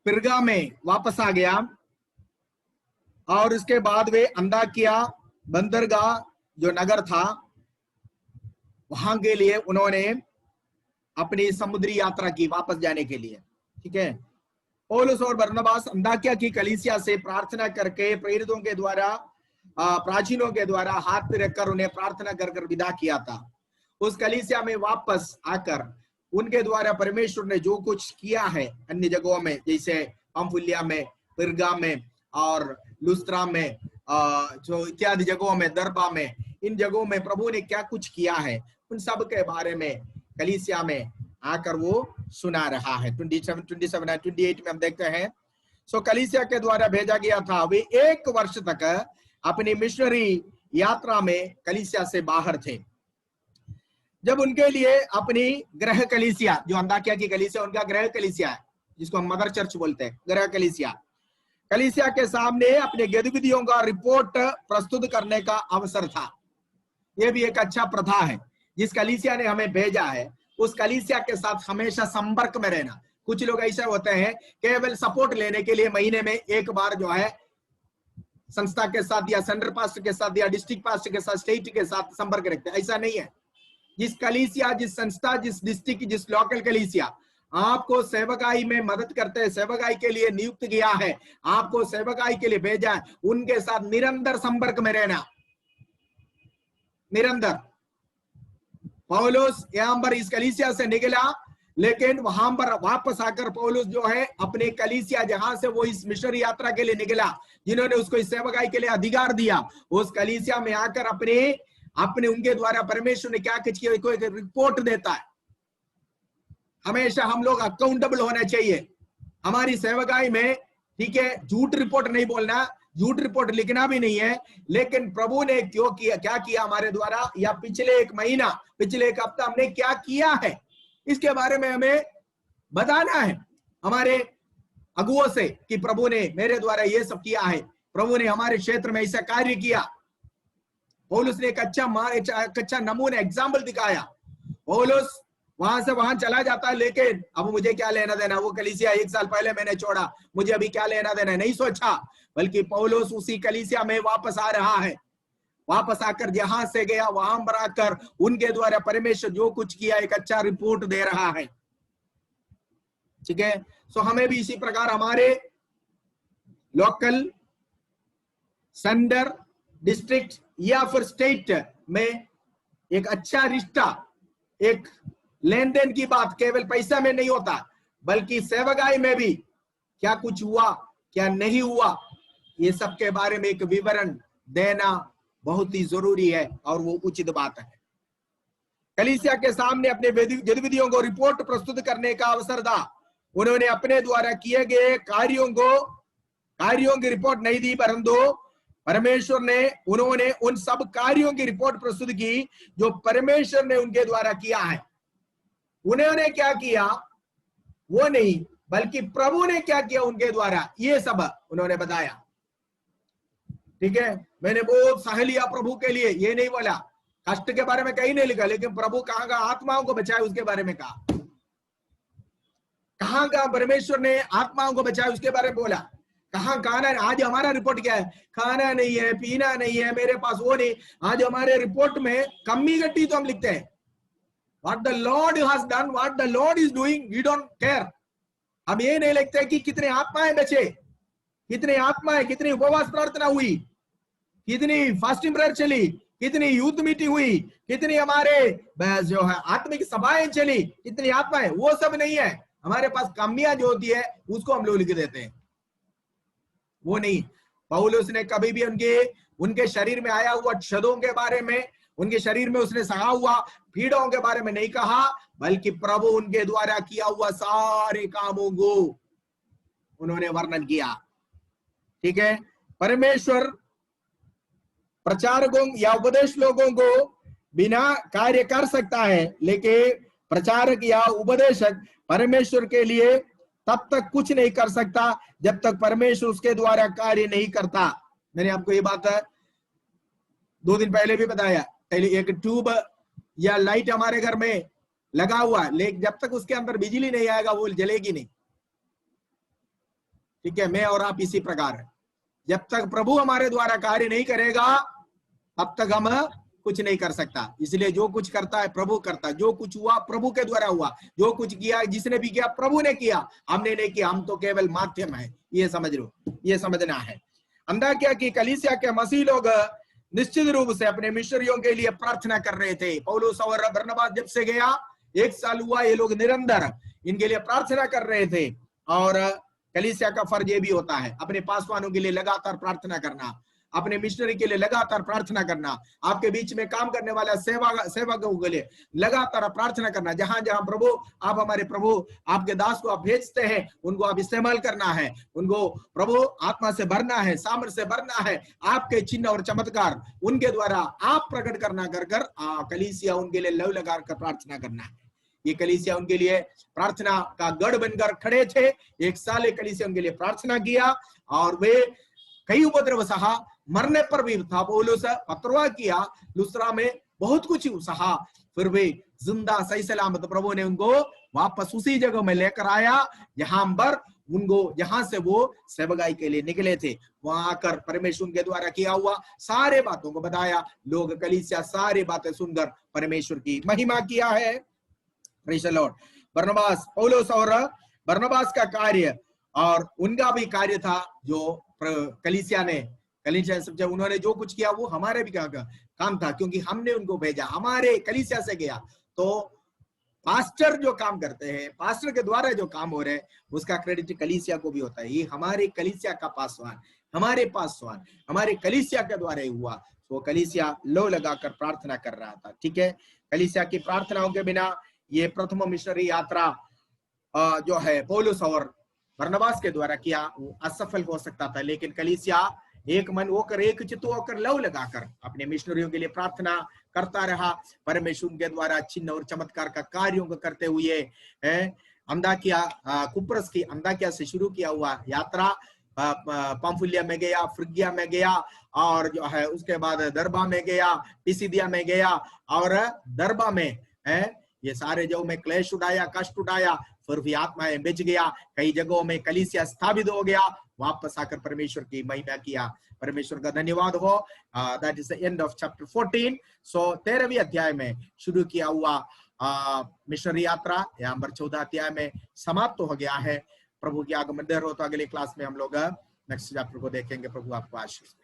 Speaker 1: पिरगा में वापस आ गया, और इसके बाद वे अंताकिया बंदरगाह जो नगर था वहां के लिए उन्होंने अपनी समुद्री यात्रा की वापस जाने के लिए। ठीक है, पौलुस और बरनबास अंताकिया की कलीसिया से प्रार्थना करके प्रेरितों के द्वारा, प्राचीनों के द्वारा हाथ रखकर उन्हें प्रार्थना कर कर विदा किया था। उस कलीसिया में वापस आकर उनके द्वारा परमेश्वर ने जो कुछ किया है अन्य जगहों में, जैसे पंफुलिया में, पिरगा में और लुस्त्रा में, जो इत्यादि जगहों में, दरबा में, इन जगहों में प्रभु ने क्या कुछ किया है, उन सब के बारे में कलीसिया में आकर वो सुना रहा है। 27 और 28 में हम देखते हैं, सो कलीसिया के द्वारा भेजा गया था। वे 1 वर्ष तक अपनी मिशनरी यात्रा में कलीसिया से बाहर थे। जब उनके लिए अपनी गृह कलीसिया, जो अंताकिया की कलीसिया उनका गृह कलीसिया है, जिसको हम मदर चर्च बोलते हैं, गृह कलीसिया, कलीसिया के सामने अपने गतिविधियों का रिपोर्ट प्रस्तुत करने का अवसर था। यह भी एक अच्छा प्रथा है। जिस कलीसिया ने हमें भेजा है उस कलीसिया के साथ हमेशा संपर्क में रहना। कुछ लोग ऐसे होते हैं केवल सपोर्ट लेने के लिए महीने में एक बार जो है संस्था के साथ या सेंट्रल पास्टर के साथ या डिस्ट्रिक्ट पास्टर के साथ, स्टेट के साथ संपर्क रखते हैं। ऐसा नहीं है। जिस कलीसिया, जिस संस्था, जिस डिस्ट्रिक्ट, जिस लोकल कलीसिया आपको सेवकाई में मदद करते हैं, सेवकाई के लिए नियुक्त किया है, आपको सेवकाई के लिए भेजा है, उनके साथ निरंतर संपर्क में रहना, निरंतर। पौलुस यहां पर इस कलीसिया से निकला, लेकिन वहां पर वापस आकर पौलुस जो है अपने कलीसिया, जहां से वो इस मिशनरी यात्रा के लिए निकला, जिन्होंने उसको इस सेवकाई के लिए अधिकार दिया, उस कलीसिया में आकर अपने उनके द्वारा परमेश्वर ने क्या कुछ किया कोई रिपोर्ट देता है। हमेशा हम लोग अकाउंटेबल होना चाहिए हमारी सेवकाई में। ठीक है, झूठ रिपोर्ट नहीं बोलना, झूठ रिपोर्ट लिखना भी नहीं है, लेकिन प्रभु ने क्यों किया, क्या किया हमारे द्वारा, या पिछले 1 महीना, पिछले 1 हफ्ता हमने क्या किया है, इसके बारे में हमें बताना है हमारे अगुओं से कि प्रभु ने मेरे द्वारा ये सब किया है, प्रभु ने हमारे क्षेत्र में ऐसा कार्य किया। पौलुस ने एक अच्छा नमूना, एग्जाम्पल दिखाया। पौलुस वहां से वहां चला जाता है, लेकिन अब मुझे क्या लेना देना, वो कलीसिया 1 साल पहले मैंने छोड़ा, मुझे अभी क्या लेना देना, नहीं सोचा, बल्कि पौलुस उसी कलीसिया में वापस आ रहा है। वापस आकर जहां से गया वहां पर आकर उनके द्वारा परमेश्वर जो कुछ किया एक अच्छा रिपोर्ट दे रहा है। ठीक है, सो हमें भी इसी प्रकार हमारे लोकल, सेंटर, डिस्ट्रिक्ट या फिर स्टेट में एक अच्छा रिश्ता, एक लेन देन की बात केवल पैसा में नहीं होता, बल्कि सेवकाई में भी क्या कुछ हुआ, क्या नहीं हुआ, ये सब के बारे में एक विवरण देना बहुत ही जरूरी है और वो उचित बात है। कलीसिया के सामने अपने गतिविधियों को रिपोर्ट प्रस्तुत करने का अवसर था। उन्होंने अपने द्वारा किए गए कार्यों की रिपोर्ट नहीं दी, परंतु परमेश्वर ने, उन्होंने उन सब कार्यों की रिपोर्ट प्रस्तुत की जो परमेश्वर ने उनके द्वारा किया है। उन्होंने क्या किया वो नहीं, बल्कि प्रभु ने क्या किया उनके द्वारा, ये सब उन्होंने बताया। ठीक है, मैंने बहुत सह लिया प्रभु के लिए, ये नहीं बोला, कष्ट के बारे में कहीं नहीं लिखा, लेकिन प्रभु कहां कहां आत्माओं को बचाए उसके बारे में कहा, कहां कहां परमेश्वर ने आत्माओं को बचाए उसके बारे में बोला, कहां खाना। आज हमारा रिपोर्ट क्या है, खाना नहीं है, पीना नहीं है, मेरे पास वो नहीं। आज हमारे रिपोर्ट में कमी घटी तो हम लिखते हैं what the lord has done, what the lord is doing, we don't care. हम ये नहीं लिखते कि कितने आत्माएं बचे, कितने आत्माएं, कितनी उपवास प्रार्थना हुई, कितनी फास्टिंग प्रेयर चली, कितनी यूथ मीटिंग हुई, कितनी हमारे जो है आत्मिक सभाएं चली, कितनी आत्माएं, वो सब नहीं है। हमारे पास कमियां जो होती है उसको हम लोग लिख देते हैं, वो नहीं। पौलुस ने कभी भी उनके शरीर में आया हुआ क्षतों के बारे में, उनके शरीर में उसने सहा हुआ पीड़ाओं के बारे में नहीं कहा, बल्कि प्रभु उनके द्वारा किया हुआ सारे कामों को उन्होंने वर्णन किया। ठीक है, परमेश्वर प्रचारकों या उपदेश लोगों को बिना कार्य कर सकता है, लेकिन प्रचारक या उपदेशक परमेश्वर के लिए तब तक कुछ नहीं कर सकता जब तक परमेश्वर उसके द्वारा कार्य नहीं करता। मैंने आपको ये बात 2 दिन पहले भी बताया। एक ट्यूब या लाइट हमारे घर में लगा हुआ, लेकिन जब तक उसके अंदर बिजली नहीं आएगा वो जलेगी नहीं। ठीक है, मैं और आप इसी प्रकार है, जब तक प्रभु हमारे द्वारा कार्य नहीं करेगा तब तक हम कुछ नहीं कर सकता। इसलिए जो कुछ करता है प्रभु करता है, जो कुछ हुआ प्रभु के द्वारा हुआ, जो कुछ किया जिसने भी किया प्रभु ने किया, हमने नहीं किया, हम तो केवल माध्यम है। ये समझ लो, ये समझना है। अंताकिया की कलीसिया के मसीह लोग निश्चित रूप से अपने मिशनरियों के लिए प्रार्थना कर रहे थे। पौलुस और बरनबास जब से गया 1 साल हुआ, ये लोग निरंतर इनके लिए प्रार्थना कर रहे थे। और कलीसिया का फर्ज ये भी होता है अपने पासवानों के लिए लगातार प्रार्थना करना, अपने मिशनरी के लिए लगातार प्रार्थना करना, आपके बीच में काम करने वाला सेवकों के लिए लगातार प्रार्थना करना। जहां जहां प्रभु आप हमारे प्रभु आपके दास को आप भेजते हैं, उनको आप इस्तेमाल करना है, उनको प्रभु आत्मा से भरना है, सामर्थ्य से भरना है, आपके चिन्ह और चमत्कार उनके द्वारा आप प्रकट करना कर कलीसिया उनके लिए लव लगा कर प्रार्थना करना है। ये कलीसिया उनके लिए प्रार्थना का गढ़ बनकर खड़े थे। 1 साल कलीसिया उनके लिए प्रार्थना किया और वे कई उपद्रव सहा, मरने पर भी था पौलुस पत्रवा किया, लुस्त्रा में बहुत कुछ सहा, फिर वे जिंदा सही सलामत प्रभु ने उनको वापस उसी जगह में लेकर आया जहां से वो सेवकाई के लिए निकले थे। वहां आकर परमेश्वर के द्वारा किया हुआ सारे बातों को बताया। लोग कलीसिया सारी बातें सुनकर परमेश्वर की महिमा किया है। Praise the Lord. बरनबास, पौलुस और बरनबास का कार्य और उनका भी कार्य था जो कलीसिया जब उन्होंने जो कुछ किया वो हमारे भी काम था, क्योंकि हमने उनको भेजा, हमारे कलीसिया से गया। तो पास्टर जो काम करते हैं, पास्टर के द्वारा जो काम हो रहे हैं, उसका क्रेडिट कलीसिया को भी होता है। ये हमारे कलीसिया का पासवान, हमारे कलीसिया के द्वारा ही हुआ। तो कलीसिया लो लगाकर प्रार्थना कर रहा था। ठीक है, कलीसिया की प्रार्थनाओं के बिना ये प्रथम मिशनरी यात्रा जो है पौलुस और बरनबास के द्वारा किया वो असफल हो सकता था। लेकिन कलीसिया एक मन होकर, एक चित्त होकर, लव लगाकर अपने मिशनरियों के लिए प्रार्थना करता रहा। परमेश्वर के द्वारा चिन्ह और चमत्कार का कार्यों को करते हुए अंताकिया, कुप्रोस की अंताकिया से शुरू किया हुआ यात्रा पंफुलिया में गया, फ्रिगिया में गया, और जो है उसके बाद दरबा में गया, पिसिदिया में गया, और दरबा में ये सारे जगहों में क्लेश उठाया, कष्ट उठाया, फिर भी आत्माएं बेच गया। कई जगहों में कलीसिया स्थापित हो गया, वापस आकर परमेश्वर की महिमा किया। परमेश्वर का धन्यवाद हो। That is the end of chapter 14। सो 13वें अध्याय में शुरू किया हुआ मिशनरी यात्रा यहाँ पर 14 अध्याय में समाप्त हो गया है। प्रभु की आगमन देर हो तो अगले क्लास में हम लोग नेक्स्ट चैप्टर को देखेंगे। प्रभु आपको आशीष।